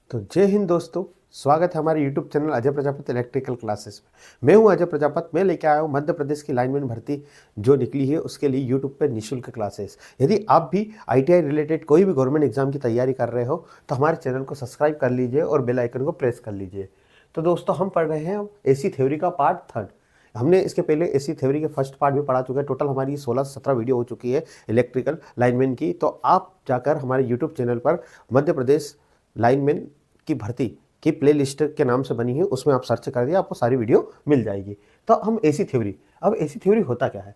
तो जय हिंद दोस्तों, स्वागत है हमारे YouTube channel Ajay Prajapati electrical classes में। मैं हूं अजय प्रजापति। मैं लेके आया हूं मध्य प्रदेश की लाइनमैन भर्ती जो निकली है उसके लिए YouTube पे निःशुल्क क्लासेस। यदि आप भी ITI रिलेटेड कोई भी गवर्नमेंट एग्जाम की तैयारी कर रहे हो तो हमारे चैनल को सब्सक्राइब कर लीजिए और बेल आइकन को प्रेस कर लीजिए। तो दोस्तों, हम पढ़ रहे हैं AC थ्योरी का पार्ट 3। हमने इसके पहले AC थ्योरी के फर्स्ट पार्ट भी पढ़ा चुके हैं। टोटल हमारी 16-17 वीडियो हो चुकी है इलेक्ट्रिकल लाइनमैन की। तो आप जाकर हमारे यूट्यूब चैनल पर मध्य प्रदेश लाइनमैन की भर्ती की प्लेलिस्ट के नाम से बनी है, उसमें आप सर्च कर दिए, आपको सारी वीडियो मिल जाएगी। तो हम AC थ्योरी, अब AC थ्योरी होता क्या है,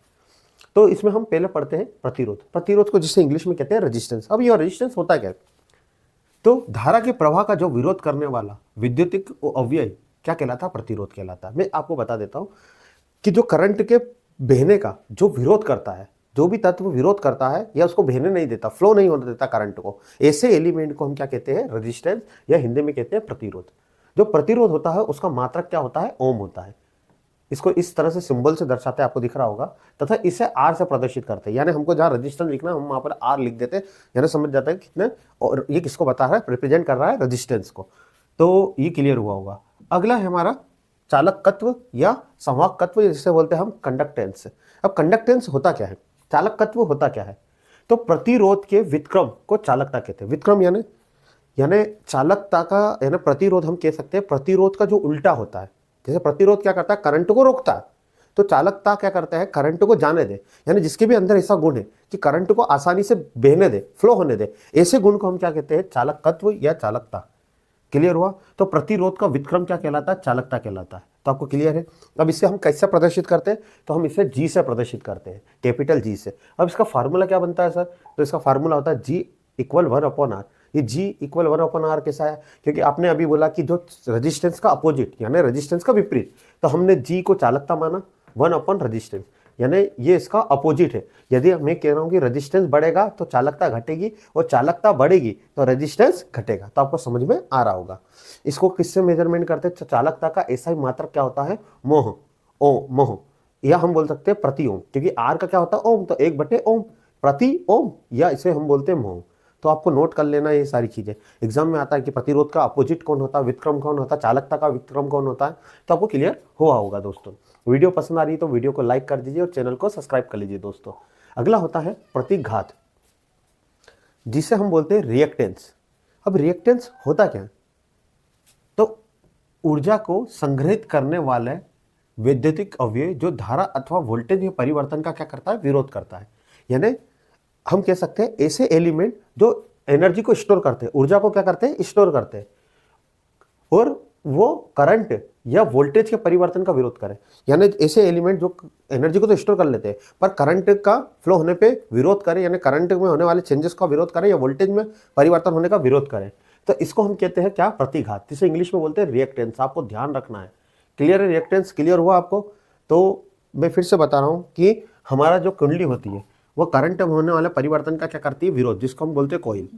तो इसमें हम पहले पढ़ते हैं प्रतिरोध। प्रतिरोध को जिसे इंग्लिश में कहते हैं रेजिस्टेंस। अब ये रेजिस्टेंस होता क्या है, तो धारा के प्रवाह का जो विरोध करने वाला विद्युतिक अवयव क्या कहलाता है, प्रतिरोध कहलाता है। मैं आपको बता देता हूं कि जो करंट के बहने का जो विरोध करता है, जो भी तत्व विरोध करता है या उसको बहने नहीं देता, फ्लो नहीं होने देता करंट को, ऐसे एलिमेंट को हम क्या कहते हैं, रेजिस्टेंस, या हिंदी में कहते हैं प्रतिरोध। जो प्रतिरोध होता है उसका मात्रक क्या होता है, ओम होता है। इसको इस तरह से सिंबल से दर्शाते हैं, आपको दिख रहा होगा, तथा इसे आर से प्रदर्शित करते हैं। यानी हमको जहां रेजिस्टेंस लिखना है हम वहां पर आर लिख देते हैं, यानी समझ जाता है कितने, और ये किसको बता रहा है, रिप्रेजेंट कर रहा है रेजिस्टेंस को। तो ये क्लियर हुआ होगा। अगला है हमारा चालकत्व या संवाहकत्व, जिसे बोलते हैं हम कंडक्टेंस। अब कंडक्टेंस होता क्या है, चालकत्व होता क्या है, तो प्रतिरोध के व्युत्क्रम को चालकता कहते हैं। व्युत्क्रम यानी चालकता का, यानी प्रतिरोध हम कह सकते हैं प्रतिरोध का जो उल्टा होता है। जैसे प्रतिरोध क्या करता है, करंट को रोकता है, तो चालकता क्या करता है, करंट को जाने दे, यानी जिसके भी अंदर ऐसा गुण है कि करंट को आसानी से बहने दे, फ्लो होने दे, ऐसे गुण को हम क्या कहते हैं, चालकत्व या चालकता। क्लियर हुआ। तो प्रतिरोध का व्युत्क्रम क्या कहलाता है, चालकता कहलाता है। तो आपको क्लियर है। अब इसे हम कैसे प्रदर्शित करते हैं, तो हम इसे G से प्रदर्शित करते हैं, कैपिटल G से। अब इसका फार्मूला क्या बनता है सर, तो इसका फार्मूला होता है G = 1/R। ये G = 1/R कैसा है, क्योंकि आपने अभी बोला कि जो रेजिस्टेंस का अपोजिट यानी रेजिस्टेंस का विपरीत, तो हमने G को चालकता माना, 1/रेजिस्टेंस, यानी ये इसका अपोजिट है। यदि मैं कह रहा हूं कि रेजिस्टेंस बढ़ेगा तो चालकता घटेगी, और चालकता बढ़ेगी तो रेजिस्टेंस घटेगा। तो आपको समझ में आ रहा होगा। इसको किससे मेजरमेंट करते हैं, चालकता का ऐसा ही मात्रक क्या होता है, मोह, मोह, या हम बोल सकते हैं प्रति ओम, क्योंकि आर का क्या होता है, ओम, तो 1/ओम प्रति ओम, या इसे हम बोलते हैं मोह। तो आपको नोट कर लेना ये सारी चीजें। एग्जाम में आता है कि प्रतिरोध का अपोजिट कौन होता है, व्युत्क्रम कौन होता है, चालकता का व्युत्क्रम कौन होता है। तो आपको क्लियर हुआ होगा दोस्तों। वीडियो पसंद आ रही है तो वीडियो को लाइक कर दीजिए और चैनल को सब्सक्राइब कर लीजिए दोस्तों। अगला होता है प्रतिघात, जिसे हम बोलते हैं रिएक्टेंस। अब रिएक्टेंस होता क्या है, तो ऊर्जा को संग्रहित करने वाले वैद्युतिक अवयव जो धारा अथवा वोल्टेज में परिवर्तन का क्या करता है, विरोध करता है। यानी हम कह सकते हैं ऐसे एलिमेंट जो एनर्जी को स्टोर करते हैं, ऊर्जा को क्या करते हैं, स्टोर करते हैं, और वो करंट या वोल्टेज के परिवर्तन का विरोध करें। यानी ऐसे एलिमेंट जो एनर्जी को तो स्टोर कर लेते हैं पर करंट का फ्लो होने पे विरोध करें, यानी करंट में होने वाले चेंजेस का विरोध करें या वोल्टेज में परिवर्तन होने का विरोध करें, तो इसको हम कहते हैं क्या, प्रतिघात, जिसे इंग्लिश में बोलते हैं रिएक्टेंस। आपको ध्यान रखना है। क्लियर है, रिएक्टेंस क्लियर हुआ आपको। तो मैं फिर से बता रहा हूँ कि हमारा जो कुंडली होती है वो करंट में होने वाले परिवर्तन का क्या करती है, विरोध, जिसको हम बोलते हैं कॉइल।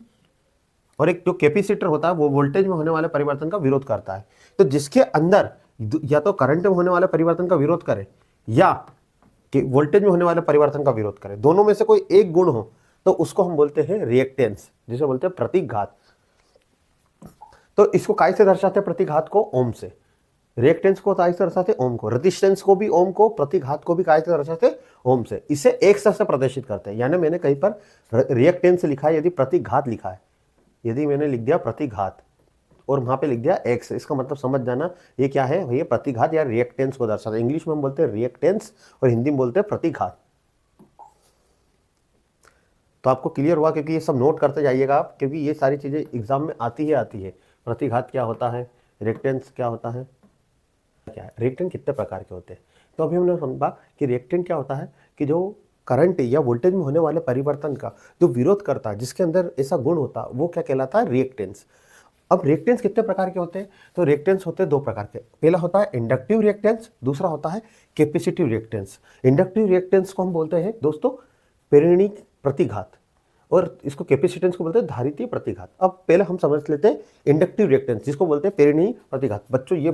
और एक जो कैपेसिटर होता है वो वोल्टेज में होने वाले परिवर्तन का विरोध करता है। तो जिसके अंदर या तो करंट में होने वाले परिवर्तन का विरोध करे या कि वोल्टेज में होने वाले परिवर्तन का विरोध करे, दोनों में से कोई एक गुण हो, तो उसको हम बोलते हैं रिएक्टेंस, जिसे बोलते हैं प्रतिघात। तो इसको काय से दर्शाते हैं, प्रतिघात को ओम से, रिएक्टेंस को काय से दर्शाते ओम को, रेजिस्टेंस को भी ओम को, प्रतिघात को भी काय से दर्शाते ओम से। इसे एक से प्रदर्शित करते हैं। यानी मैंने कहीं पर रिएक्टेंस लिखा है, यदि प्रतिघात लिखा है, यदि मैंने लिख दिया प्रतिघात और वहां पे लिख दिया एक्स, इसका मतलब समझ जाना ये क्या है, ये प्रतिघात या रिएक्टेंस को दर्शाता है। इंग्लिश में हम बोलते हैं रिएक्टेंस और हिंदी में बोलते हैं प्रतिघात। तो आपको क्लियर हुआ, क्योंकि ये सब नोट करते जाइएगा आप, क्योंकि ये सारी चीजें एग्जाम में आती है। प्रतिघात क्या होता है, रिएक्टेंस क्या होता है, क्या है, रिएक्टेंट कितने प्रकार के होते हैं। तो अभी हमने समझा कि रिएक्टेंट क्या होता है, कि जो करंट या वोल्टेज में होने वाले परिवर्तन का जो विरोध करता है, जिसके अंदर ऐसा गुण होता है, वो क्या कहलाता है, रिएक्टेंस। अब रिएक्टेंस कितने प्रकार के होते हैं, तो रिएक्टेंस होते हैं 2 प्रकार के। पहला होता है इंडक्टिव रिएक्टेंस, दूसरा होता है कैपेसिटिव रिएक्टेंस। इंडक्टिव रिएक्टेंस को हम बोलते हैं दोस्तों प्रेरणिक प्रतिघात, और इसको कैपेसिटेंस को बोलते हैं धारितीय प्रतिघात। अब पहले हम समझ लेते हैं इंडक्टिव रिएक्टेंस, जिसको बोलते हैं प्रेरणीय प्रतिघात। बच्चों ये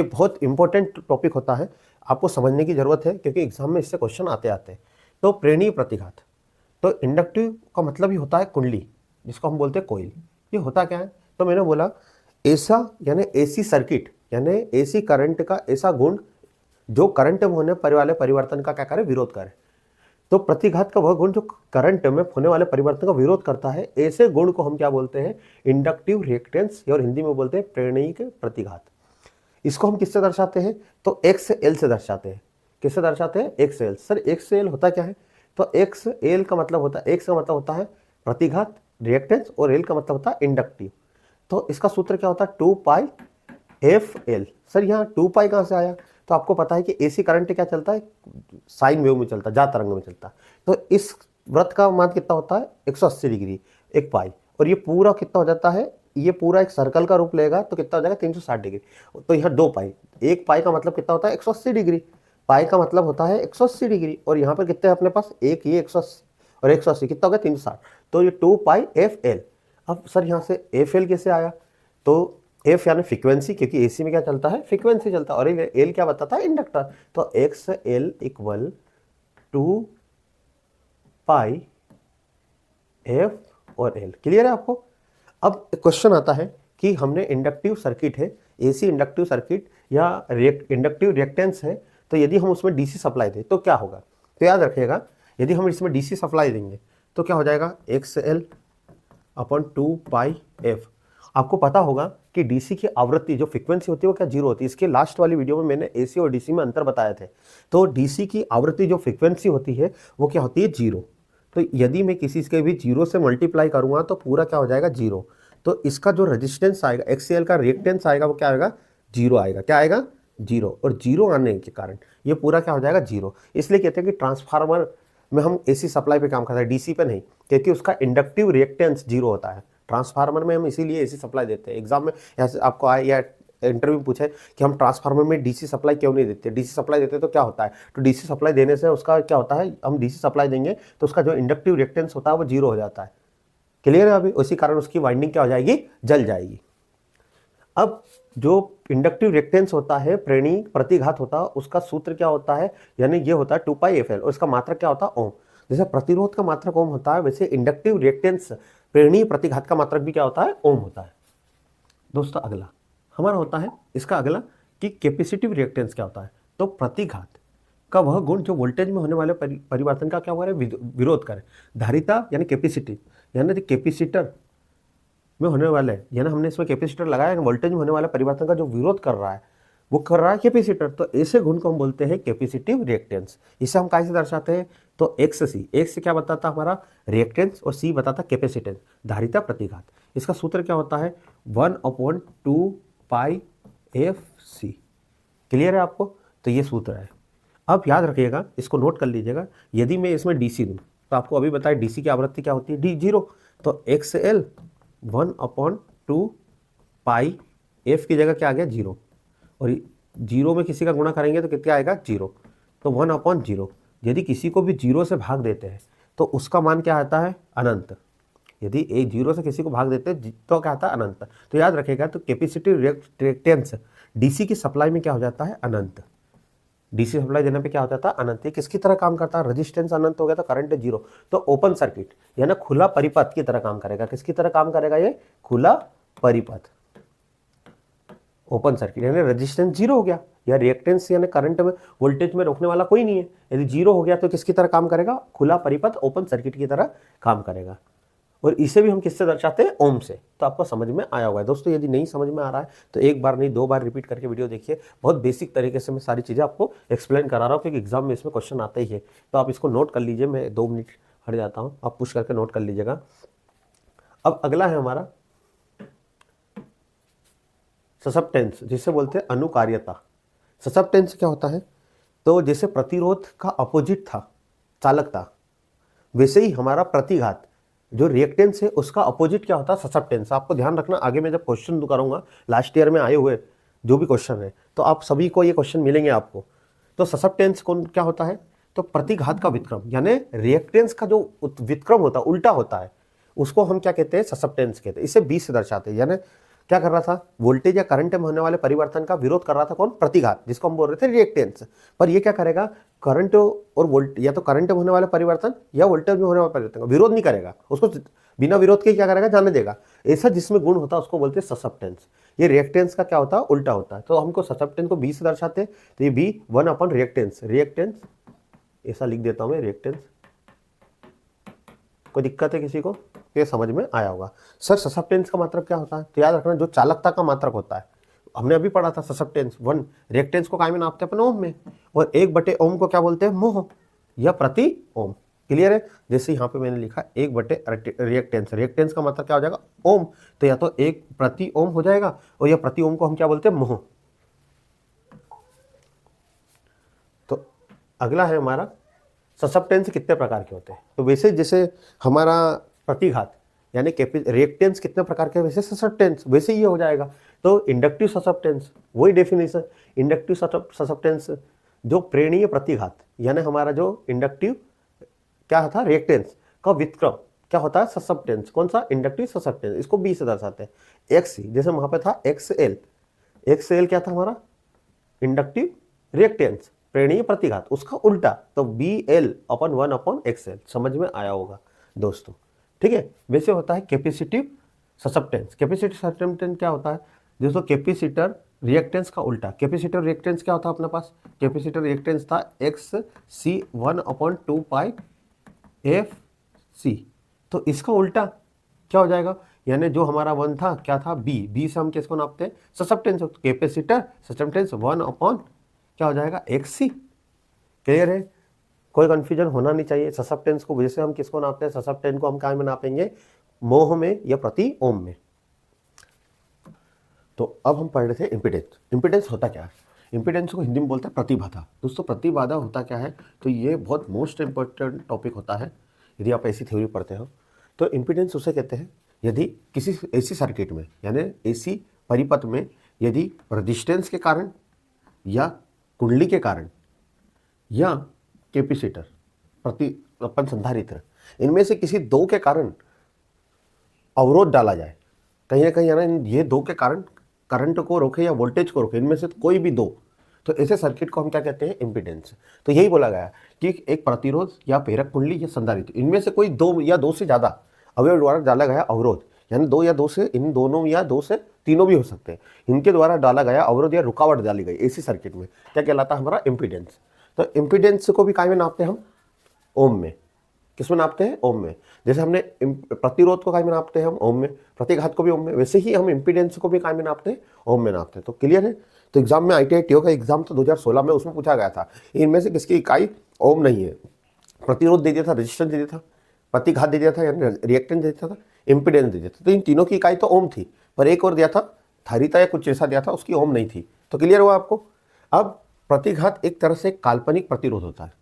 बहुत इंपॉर्टेंट टॉपिक होता है, आपको समझने की जरूरत है, क्योंकि एग्जाम में इससे क्वेश्चन आते हैं। तो प्रेरणीय प्रतिघात, तो इंडक्टिव का मतलब ही होता है कुंडली, जिसको हम बोलते हैं कोइल। ये होता क्या है, तो मैंने बोला ऐसा यानी एसी सर्किट यानी एसी करंट का ऐसा गुण जो करंट में होने वाले परिवर्तन का क्या करे, विरोध करे। तो प्रतिघात का वह गुण जो करंट में होने वाले परिवर्तन का विरोध करता है, ऐसे गुण को हम क्या बोलते हैं, इंडक्टिव रिएक्टेंस, और हिंदी में बोलते हैं प्रेरणिक प्रतिघात। इसको हम किससे दर्शाते हैं, तो एक्स से एल से दर्शाते हैं। किससे दर्शाते हैं, एक्स से एल। सर एक्स से एल होता क्या है, तो एक्स एल का मतलब होता है, एक्स का मतलब होता है प्रतिघात रिएक्टेंस और एल का मतलब होता है इंडक्टिव। तो इसका सूत्र क्या होता है, 2 पाई एफ एल। सर यहाँ 2 पाई कहाँ से आया, तो आपको पता है कि एसी करंट क्या चलता है, साइन वेव में चलता है, जा तरंग में चलता है। तो इस वृत्त का मान कितना होता है, 180 डिग्री, 1 पाई, और ये पूरा कितना हो जाता है, ये पूरा एक सर्कल का रूप लेगा तो कितना हो जाएगा, 360 डिग्री। तो यहाँ 2 पाई, 1 पाई का मतलब कितना होता है, 180 डिग्री, पाई का मतलब होता है 180 डिग्री, और यहाँ पर कितने अपने पास, एक ये 180 और 180 कितना हो गया, 360। तो ये 2 पाई एफ एल। अब सर यहाँ से एफ एल कैसे आया, तो एफ यानी फ्रीक्वेंसी, क्योंकि एसी में क्या चलता है, फ्रीक्वेंसी चलता है, और एल क्या बताता है, इंडक्टर। तो एक्स एल इक्वल 2 पाई एफ और एल। क्लियर है आपको। अब क्वेश्चन आता है कि हमने इंडक्टिव सर्किट है, एसी इंडक्टिव सर्किट या इंडक्टिव रिएक्टेंस है, तो यदि हम उसमें डीसी सप्लाई दें तो क्या होगा। तो याद रखिएगा, यदि हम इसमें डीसी सप्लाई देंगे तो क्या हो जाएगा, एक्स एल अपॉन 2 पाई एफ। आपको पता होगा कि डीसी की आवृत्ति जो फ्रीक्वेंसी होती है वो क्या, जीरो होती है। इसके लास्ट वाली वीडियो में मैंने एसी और डीसी में अंतर बताए थे। तो डीसी की आवृत्ति जो फ्रीक्वेंसी होती है वो क्या होती है, जीरो। तो यदि मैं किसी के भी जीरो से मल्टीप्लाई करूंगा तो पूरा क्या हो जाएगा, जीरो। तो इसका जो रेजिस्टेंस आएगा, एक्सएल का रिएक्टेंस आएगा, वो क्या आएगा, जीरो आएगा। क्या आएगा, जीरो। और जीरो आने के कारण ये पूरा क्या हो जाएगा, जीरो। इसलिए कहते हैं कि ट्रांसफार्मर में हम एसी सप्लाई पे काम करते हैं, डीसी पे नहीं, क्योंकि उसका इंडक्टिव रिएक्टेंस जीरो होता है। ट्रांसफार्मर में हम इसीलिए एसी सप्लाई देते हैं। एग्जाम में ऐसे आपको आए या इंटरव्यू पूछे कि हम ट्रांसफार्मर में डीसी सप्लाई क्यों नहीं देते, डीसी सप्लाई देते तो क्या होता है, तो डीसी सप्लाई देने से उसका क्या होता है, हम डीसी सप्लाई देंगे तो उसका जो इंडक्टिव रिएक्टेंस होता है वो जीरो हो जाता है। क्लियर है अभी, उसी कारण उसकी वाइंडिंग क्या हो जाएगी, जल जाएगी। अब जो इंडक्टिव रिएक्टेंस होता है, प्रेरणिक प्रतिघात होता है, उसका सूत्र क्या होता है, यानी ये होता है 2 पाई एफ एल, और इसका मात्रक क्या होता है, ओम। जैसे प्रतिरोध का मात्रक ओम होता है, वैसे इंडक्टिव रिएक्टेंस प्रेरणीय प्रतिघात का मात्रक भी क्या होता है, ओम होता है। दोस्तों अगला हमारा होता है, इसका अगला कि कैपेसिटिव रिएक्टेंस क्या होता है। तो प्रतिघात का वह गुण जो वोल्टेज में होने वाले परिवर्तन का क्या हुआ है, विरोध करे। धारिता यानी कैपेसिटी, यानी कैपेसिटर में होने वाले, यानी हमने इसमें कैपेसिटर लगाया, वोल्टेज में होने वाले परिवर्तन का जो विरोध कर रहा है वो कर रहा है कैपेसिटर। तो ऐसे गुण को हम बोलते हैं कैपेसिटिव रिएक्टेंस। इसे हम कैसे दर्शाते हैं, तो एक्स सी, एक्स से क्या बताता हमारा, रिएक्टेंस, और सी बताता कैपेसिटेंस, धारिता प्रतिघात। इसका सूत्र क्या होता है, 1/2 पाई एफ सी। क्लियर है आपको, तो ये सूत्र है। अब याद रखिएगा, इसको नोट कर लीजिएगा, यदि मैं इसमें डीसी दूँ तो आपको अभी बताया डीसी की आवृत्ति क्या होती है, डी जीरो। तो एक्स एल 1/2 पाई एफ की जगह क्या आ गया, जीरो, और जीरो में किसी का गुणा करेंगे तो कितना आएगा, जीरो। तो 1/0। यदि किसी को भी जीरो से भाग देते हैं तो उसका मान क्या आता है, अनंत। यदि एक जीरो से किसी को भाग देते हैं तो क्या आता है, अनंत। तो याद रखेगा, तो कैपेसिटिव रिएक्टेंस डीसी की सप्लाई में क्या हो जाता है, अनंत। डीसी सप्लाई देने पे क्या हो जाता है, अनंत। ये किसकी तरह काम करता है, रेजिस्टेंस अनंत हो गया तो करंट जीरो। तो ओपन सर्किट यानी खुला परिपथ की तरह काम करेगा। किसकी तरह काम करेगा, ये खुला परिपथ, ओपन सर्किट, यानी रेजिस्टेंस जीरो हो गया, या रिएक्टेंस यानी करंट में वोल्टेज में रोकने वाला कोई नहीं है। यदि जीरो हो गया तो किसकी तरह काम करेगा, खुला परिपथ ओपन सर्किट की तरह काम करेगा। और इसे भी हम किससे दर्शाते हैं, ओम से। तो आपको समझ में आया होगा दोस्तों। यदि नहीं समझ में आ रहा है तो एक बार नहीं 2 बार रिपीट करके वीडियो देखिए। बहुत बेसिक तरीके से मैं सारी चीज़ें आपको एक्सप्लेन करा रहा हूँ, क्योंकि एग्जाम में इसमें क्वेश्चन आता ही है। तो आप इसको नोट कर लीजिए, मैं 2 मिनट हट जाता हूँ, आप पुश करके नोट कर लीजिएगा। अब अगला है हमारा ससेप्टेंस, जिसे बोलते हैं अनुकार्यता। ससेप्टेंस क्या होता है, तो जैसे प्रतिरोध का अपोजिट था चालकता, वैसे ही हमारा प्रतिघात जो रिएक्टेंस है उसका अपोजिट क्या होता है, ससेप्टेंस। आपको ध्यान रखना, आगे मैं जब क्वेश्चन करूंगा लास्ट ईयर में आए हुए जो भी क्वेश्चन है, तो आप सभी को ये क्वेश्चन मिलेंगे आपको। तो ससेप्टेंस कौन क्या होता है, तो प्रतिघात का व्युत्क्रम, यानी रिएक्टेंस का जो व्युत्क्रम होता है, उल्टा होता है, उसको हम क्या कहते हैं, ससेप्टेंस कहते हैं। इसे 20 से दर्शाते हैं, यानी क्या कर रहा था, वोल्टेज या करंट में होने वाले परिवर्तन का विरोध कर रहा था कौन, प्रतिघात, जिसको हम बोल रहे थे रिएक्टेंस। पर ये क्या करेगा, करंट और वोल्ट या तो करंट में होने वाले परिवर्तन या वोल्टेज में होने वाले परिवर्तन का विरोध नहीं करेगा, उसको बिना विरोध के क्या करेगा, जाने देगा। ऐसा जिसमें गुण होता है उसको बोलते हैं ससेप्टेंस। ये रिएक्टेंस का क्या होता है, उल्टा होता है। तो हमको ससेप्टेंस को बी से दर्शाते हैं, तो ये बी 1 रिएक्टेंस, रिएक्टेंस ऐसा लिख देता हूं मैं, रिएक्टेंस। कोई दिक्कत है किसी को, ये समझ में आया होगा। सर ससेप्टेंस का मात्रक क्या होता है, तो याद रखना जो चालकता का मात्रक होता है, हमने अभी पढ़ा था ससेप्टेंस 1, रिएक्टेंस को काय में नापते हैं अपन ओम में, और 1/ओम को क्या बोलते हैं, मोह या प्रति ओम। क्लियर है। जैसे यहाँ पे मैंने लिखा 1/रिएक्टेंस, रिएक्टेंस का मतलब क्या हो जाएगा, ओम, तो या तो 1/ओम हो जाएगा, और या प्रति ओम को हम क्या बोलते हैं, मोह। तो अगला है हमारा ससेप्टेंस कितने प्रकार के होते हैं। तो वैसे जैसे हमारा प्रतिघात यानी रिएक्टेंस कितने प्रकार के, वैसे ससेप्टेंस वैसे ये हो जाएगा। तो इंडक्टिव ससेप्टेंस वही डेफिनेशन, इंडक्टिव ससेप्टेंस जो प्रेरणीय प्रतिघात यानी हमारा जो इंडक्टिव क्या था, रिएक्टेंस का विक्रम क्या होता है, ससेप्टेंस। कौन सा, इंडक्टिव ससेप्टेंस। इसको बी से दर्शाते हैं। एक्स जैसे वहां पे था एक्सएल, एक्सएल क्या था हमारा, इंडक्टिव रिएक्टेंस, प्रेरणीय प्रतिघात, उसका उल्टा, तो BL/1/XL। समझ में आया होगा दोस्तों, ठीक है। वैसे होता है कैपेसिटिव ससेप्टेंस। कैपेसिटिव ससेप्टेंस क्या होता है, दोस्तों कैपेसिटर रिएक्टेंस का उल्टा। कैपेसिटर रिएक्टेंस क्या होता है अपने पास, कैपेसिटर रिएक्टेंस था XC 1/2πFC, तो इसका उल्टा क्या हो जाएगा, यानी जो हमारा 1 था क्या था, बी से हम किसको नापते हैं, ससेप्टेंस। कैपेसिटर ससेप्टेंस 1/ क्या हो जाएगा, XC। क्लियर है, कोई कंफ्यूजन होना नहीं चाहिए। ससेप्टेंस को जैसे हम किसको नापते हैं, ससेप्टेंस को हम क्या में नापेंगे, मोह में या प्रति ओम में। तो अब हम पढ़ रहे थे इम्पीडेंस। इम्पीडेंस होता क्या है, इम्पीडेंस को हिंदी में बोलते हैं प्रतिबाधा। दोस्तों प्रतिबाधा होता क्या है, तो ये बहुत मोस्ट इंपॉर्टेंट टॉपिक होता है यदि आप ऐसी थ्योरी पढ़ते हो। तो इम्पीडेंस उसे कहते हैं यदि किसी ऐसी सर्किट में यानी ऐसी परिपथ में यदि रेजिस्टेंस के कारण या कुंडली के कारण या कैपेसिटर अपन संधारित्र, इनमें से किसी दो के कारण अवरोध डाला जाए, कहीं ना कहीं यानी ये दो के कारण करंट को रोके या वोल्टेज को रोके, इनमें से कोई भी दो, तो ऐसे सर्किट को हम क्या कहते हैं, इम्पीडेंस। तो यही बोला गया कि एक प्रतिरोध या प्रेरक कुंडली या संधारित्र, इनमें से कोई दो या दो से ज्यादा अवयव द्वारा डाला गया अवरोध, यानी दो या दो से, इन दोनों या दो से तीनों भी हो सकते हैं, इनके द्वारा डाला गया अवरोध या रुकावट डाली गई ऐसी सर्किट में क्या कहलाता है, हमारा इम्पीडेंस। तो इम्पीडेंस को भी काय में नापते हैं हम, ओम में। किसमें नापते हैं, ओम में। जैसे हमने प्रतिरोध को काय में नापते हैं हम, ओम में। प्रतिघात को भी ओम में, वैसे ही हम इम्पीडेंस को भी काय में नापते हैं, ओम में नापते हैं। तो क्लियर है। तो एग्जाम में ITI TO का एग्जाम तो 2016 में, उसमें पूछा गया था इनमें से किसकी इकाई ओम नहीं है। प्रतिरोध दे दिया था, रेजिस्टेंस दे दिया था, प्रतिघात दे दिया था यानी रिएक्टेंस दे दिया था, इम्पीडेंस दे दिया था। तो इन तीनों की इकाई तो ओम थी, पर एक और दिया था धारिता या कुछ ऐसा दिया था, उसकी ओम नहीं थी। तो क्लियर हुआ आपको। अब प्रतिघात एक तरह से काल्पनिक प्रतिरोध होता है।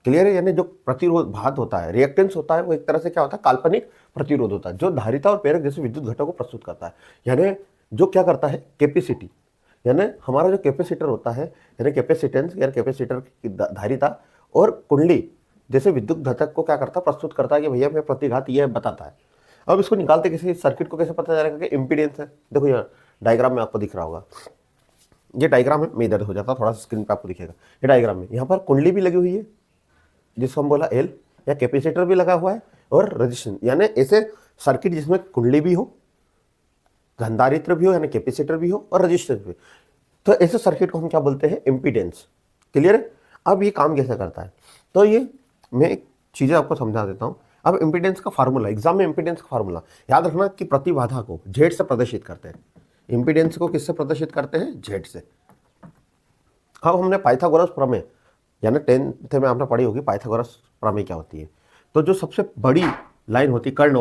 क्लियर है, यानी जो प्रतिरोध भात होता है, रिएक्टेंस होता है, वो एक तरह से क्या होता है, काल्पनिक प्रतिरोध होता है, जो धारिता और प्रेरक जैसे विद्युत घटकों को प्रस्तुत करता है। यानी जो क्या करता है, कैपेसिटी, यानी हमारा जो कैपेसिटर होता है, यानी कैपेसिटेंस या कैपेसिटर की धारिता और कुंडली जैसे विद्युत घटक को क्या करता है, प्रस्तुत करता है कि भैया मैं प्रतिघात ये बताता है। अब इसको निकालते किसी सर्किट को कैसे पता चलेगा कि इम्पीडेंस है। देखो यहाँ डायग्राम में आपको दिख रहा होगा, ये डायग्राम है, मैं इधर हो जाता, थोड़ा सा स्क्रीन पे आपको दिखेगा। ये डायग्राम में यहाँ पर कुंडली भी लगी हुई है जिसको हम बोला L, या कैपेसिटर भी लगा हुआ है, और रेजिस्टेंस, यानी ऐसे सर्किट जिसमें कुंडली भी हो, संधारित्र भी हो यानी कैपेसिटर भी हो, और रेजिस्टेंस भी, तो ऐसे सर्किट को हम क्या बोलते हैं, इम्पीडेंस। क्लियर है। अब ये काम कैसे करता है, तो ये मैं एक चीज़ें आपको समझा देता हूँ। अब इम्पीडेंस का फार्मूला, एग्जाम में इम्पीडेंस का फार्मूला याद रखना कि प्रतिबाधा को Z से प्रदर्शित करते हैं। इम्पीडेंस को किससे प्रदर्शित करते हैं, Z से। अब हमने पाइथागोरस प्रमेय यानी 10th में आपने पढ़ी होगी पाइथागोरस प्रमेय क्या होती है। तो जो सबसे बड़ी लाइन होती है कर्ण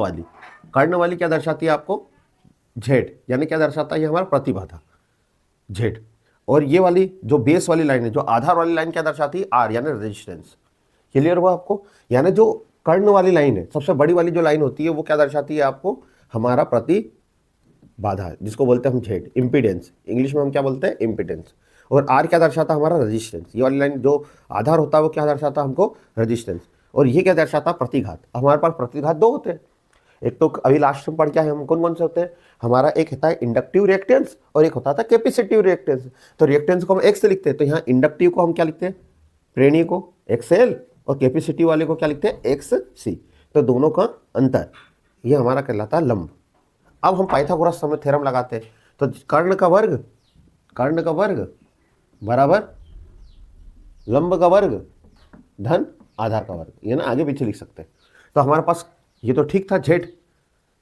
वाली क्या दर्शाती है आपको, Z, यानी क्या दर्शाता है, ये हमारा प्रतिबाधा Z। और ये वाली जो बेस वाली लाइन है, जो आधार वाली लाइन क्या दर्शाती है, R, यानी रेजिस्टेंस। क्लियर हुआ आपको। यानी जो कर्ण वाली लाइन है, सबसे बड़ी वाली जो लाइन होती है, वो क्या दर्शाती है आपको, हमारा प्रतिबाधा, जिसको बोलते हैं हम Z, इम्पीडेंस। इंग्लिश में हम क्या बोलते हैं, इम्पीडेंस। और R क्या दर्शाता है, हमारा रेजिस्टेंस। ये वाली लाइन जो आधार होता है वो क्या दर्शाता है हमको, रेजिस्टेंस। और ये क्या दर्शाता है, प्रतिघात। हमारे पास प्रतिघात दो होते हैं, एक तो अभी लास्ट में पढ़ क्या है, हम कौन कौन से होते हैं, हमारा एक होता है इंडक्टिव रिएक्टेंस और एक होता था कैपेसिटिव रिएक्टेंस। तो रिएक्टेंस को हम एक्स से लिखते हैं, तो यहाँ इंडक्टिव को हम क्या लिखते हैं, प्रेरणीय को XL और कैपेसिटिव वाले को क्या लिखते हैं, XC। तो दोनों का अंतर ये हमारा कहलाता है लंब। अब हम पाइथागोरस थ्योरम लगाते हैं, तो कर्ण का वर्ग बराबर लंब का वर्ग धन आधार का वर्ग, ये ना आगे पीछे लिख सकते हैं। तो हमारे पास ये तो ठीक था, जेड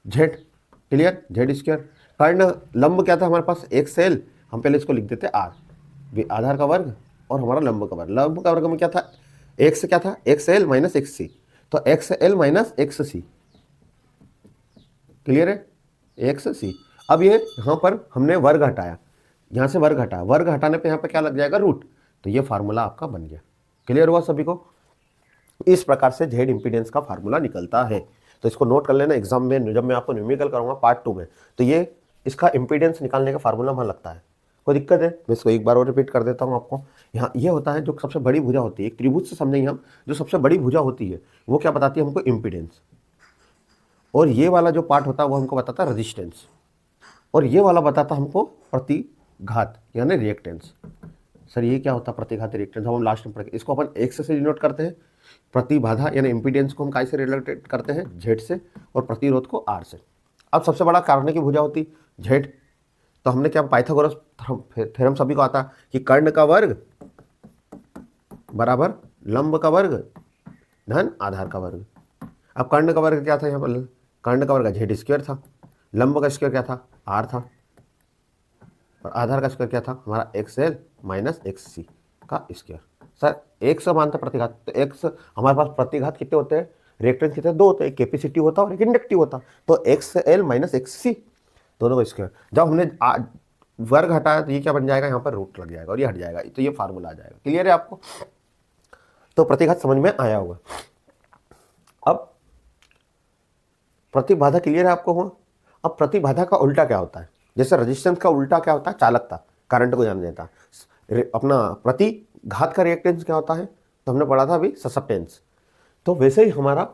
क्लियर, जेड स्क्वायर। कर्ण लंब क्या था हमारे पास, XL, हम पहले इसको लिख देते R, आधार का वर्ग और हमारा लंब का वर्ग। लंब का वर्ग में क्या था, x क्या था, XL माइनस XC, तो XL माइनस XC, क्लियर है, XC। अब ये यहाँ पर हमने वर्ग हटाया, यहाँ से वर्ग हटाया, वर्ग हटाने पे यहाँ पे क्या लग जाएगा, रूट, तो ये फार्मूला आपका बन गया। क्लियर हुआ सभी को। इस प्रकार से जेड इंपीडेंस का फार्मूला निकलता है। तो इसको नोट कर लेना, एग्जाम में जब मैं आपको न्यूमेरिकल करूँगा पार्ट 2 में, तो ये इसका इंपीडेंस निकालने का फार्मूला वहाँ लगता है। कोई दिक्कत है, मैं इसको एक बार और रिपीट कर देता हूँ आपको। यहाँ ये होता है जो सबसे बड़ी भुजा होती है, एक त्रिभुज से समझेंगे हम, जो सबसे बड़ी भुजा होती है वो क्या बताती है हमको, इंपीडेंस। और ये वाला जो पार्ट होता है वो हमको बताता है रेजिस्टेंस, और ये वाला बताता हमको प्रतिघात यानी रिएक्टेंस। सर ये क्या होता है प्रतिघात रिएक्टेंस, हम लास्ट में पढ़ेंगे। इसको अपन एक्स से डिनोट करते हैं, प्रतिबाधा यानी इंपीडेंस को हम काय से रिलेटेड करते हैं, जेड से, और प्रतिरोध को आर से। अब सबसे बड़ा कारण की भुजा होती जेड, तो हमने क्या, पाइथागोरस थ्योरम सभी को आता कि कर्ण का वर्ग बराबर लंब का वर्ग धन आधार का वर्ग। अब कर्ण का वर्ग क्या था, यहाँ पर कर्ण का वर्ग जेड स्क्वायर था, लंब का स्क्वायर क्या था, आर था, और आधार का स्क्वायर क्या था हमारा, XL माइनस XC का स्क्वायर। सर एक समान था प्रतिघात, तो एक्स हमारे पास प्रतिघात कितने होते हैं, रिएक्टेंस कितने, दो होते हैं, एक कैपेसिटिव होता है और एक इंडक्टिव होता, तो XL माइनस XC दोनों का स्क्वायर। जब हमने वर्ग हटाया तो ये क्या बन जाएगा, यहाँ पर रूट लग जाएगा और ये हट जाएगा, तो ये फार्मूला आ जाएगा। क्लियर है आपको, तो प्रतिघात समझ में आया होगा। अब प्रतिबाधा क्लियर है आपको हुआ। अब प्रतिबाधा का उल्टा क्या होता है, जैसे रेजिस्टेंस का उल्टा क्या होता है, चालकता, करंट को जान देता। अपना प्रतिघात का रिएक्टेंस क्या होता है, तो हमने पढ़ा था अभी ससेप्टेंस। तो वैसे ही हमारा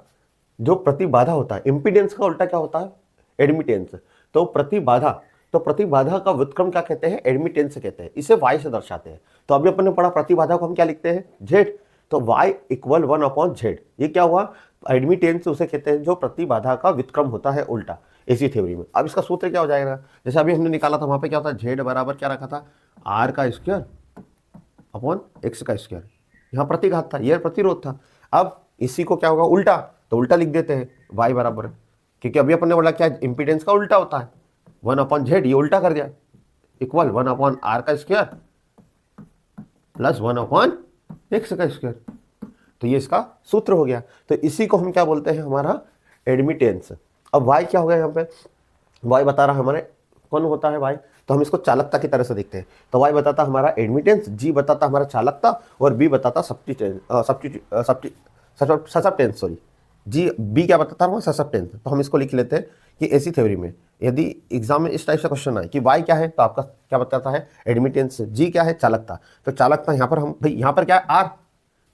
जो प्रतिबाधा होता है, इंपीडेंस का उल्टा क्या होता है, एडमिटेंस। तो प्रतिबाधा का व्युत्क्रम क्या कहते हैं, एडमिटेंस कहते हैं, इसे y से दर्शाते हैं। तो अभी अपन ने पढ़ा प्रतिबाधा को हम क्या लिखते हैं, z, तो y इक्वल 1/z। ये क्या हुआ, एडमिटेंस उसे कहते हैं जो प्रतिबाधा का व्युत्क्रम होता है उल्टा, इसी थ्योरी में। अब इसका सूत्र क्या हो जाएगा, जैसे अभी हमने निकाला था वहां पे क्या होता है, z बराबर क्या रखा था, r का स्क्वायर अपॉन x का स्क्वायर, यहाँ प्रतिघात था, यह प्रतिरोध था। अब इसी को क्या होगा उल्टा, तो उल्टा लिख देते हैं y बराबर, क्योंकि अभी अपन ने बोला क्या इंपीडेंस का उल्टा होता है 1/z, ये उल्टा कर दिया, इक्वल 1/r का स्क्वायर प्लस 1/x का स्क्वायर। तो ये इसका सूत्र हो गया। तो इसी को हम क्या बोलते हैं, हमारा एडमिटेंस। अब y क्या हो गया, यहाँ पे y बता रहा है हमारे कौन होता है y, तो हम इसको चालकता की तरह से देखते हैं। तो y बताता हमारा एडमिटेंस, g बताता हमारा चालकता, और b बताता ससेप्टेंस, सॉरी जी, b क्या बताता है ससेप्टेंस। तो हम इसको लिख लेते हैं कि ऐसी थ्योरी में यदि एग्जाम में इस टाइप से क्वेश्चन आए कि y क्या है, तो आपका क्या बताता है एडमिटेंस, g क्या है चालकता। तो चालकता यहाँ पर हम भाई, यहाँ पर क्या है r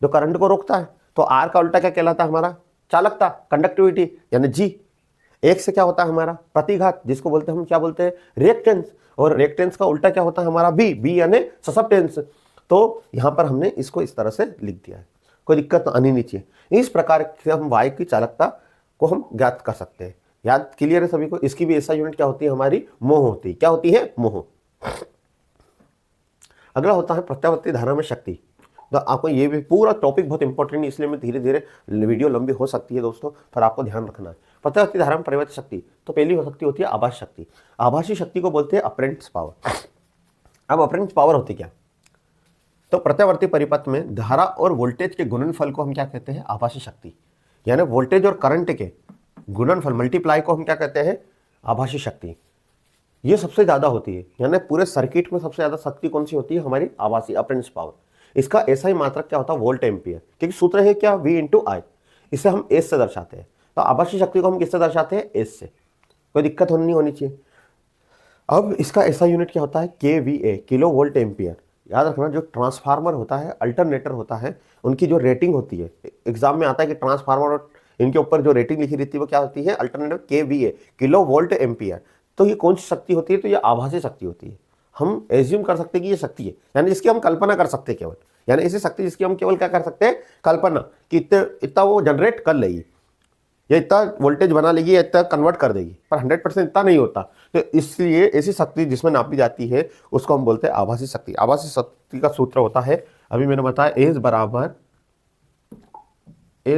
जो करंट को रोकता है, तो r का उल्टा क्या कहलाता है हमारा, चालकता, कंडक्टिविटी यानी g। एक से क्या होता है हमारा प्रतिघात, जिसको बोलते हैं हम क्या बोलते हैं रिएक्टेंस, और रिएक्टेंस का उल्टा क्या होता है हमारा b यानी ससेप्टेंस। तो यहाँ पर हमने इसको इस तरह से लिख दिया है, कोई दिक्कत तो आनी नहीं चाहिए। इस प्रकार से हम y की चालकता को हम ज्ञात कर सकते हैं। याद क्लियर है सभी को। इसकी भी ऐसा यूनिट क्या होती है हमारी, मोह होती है। क्या होती है, मोह। अगला होता है प्रत्यावर्ती धारा में शक्ति। तो आपको ये भी पूरा टॉपिक बहुत इंपॉर्टेंट है, इसलिए मैं धीरे धीरे, वीडियो लंबी हो सकती है दोस्तों, पर आपको ध्यान रखना है। प्रत्यावर्ती धारा में परिवर्तित शक्ति, तो पहली हो सकती होती है आभासी शक्ति। आभासी शक्ति को बोलते हैं अप्रेंटिस पावर। अब अप्रेंटिस पावर होती क्या, तो प्रत्यावर्ती परिपथ में धारा और वोल्टेज के गुणनफल को हम क्या कहते हैं, आभासी शक्ति। यानी वोल्टेज और करंट के गुणनफल मल्टीप्लाई को हम क्या कहते हैं, आभासी शक्ति। ये सबसे ज्यादा होती है, यानी पूरे सर्किट में सबसे ज्यादा शक्ति कौन सी होती है, हमारी आभासी अप्रेंटिस पावर। इसका ऐसा ही मात्रक क्या होता है, वोल्ट एम्पियर, क्योंकि सूत्र है क्या, V × I। इसे हम S से दर्शाते हैं। तो आभासी शक्ति को हम किससे दर्शाते हैं, S से। कोई दिक्कत नहीं होनी चाहिए। अब इसका ऐसा यूनिट क्या होता है, kVA, किलो वोल्ट एम्पियर। याद रखना, जो ट्रांसफार्मर होता है, अल्टरनेटर होता है, उनकी जो रेटिंग होती है, एग्जाम में आता है कि ट्रांसफार्मर और इनके ऊपर जो रेटिंग लिखी रहती है वो क्या होती है, alternative KVA, kilo volt ampere. तो ये कौन सी शक्ति होती है, तो ये आभासी शक्ति होती है। हम एज्यूम कर सकते हैं कि ये शक्ति है, यानी जिसकी हम कल्पना कर सकते हैं केवल, यानी ऐसी शक्ति जिसकी हम केवल क्या कर सकते हैं, कल्पना, कि इतना वो जनरेट कर लेगी या इतना वोल्टेज बना लेगी या इतना कन्वर्ट कर देगी, पर 100% इतना नहीं होता। तो इसलिए ऐसी शक्ति जिसमें नापी जाती है उसको हम बोलते हैं आभासी शक्ति। आभासी शक्ति का सूत्र होता है, अभी मैंने बताया, एज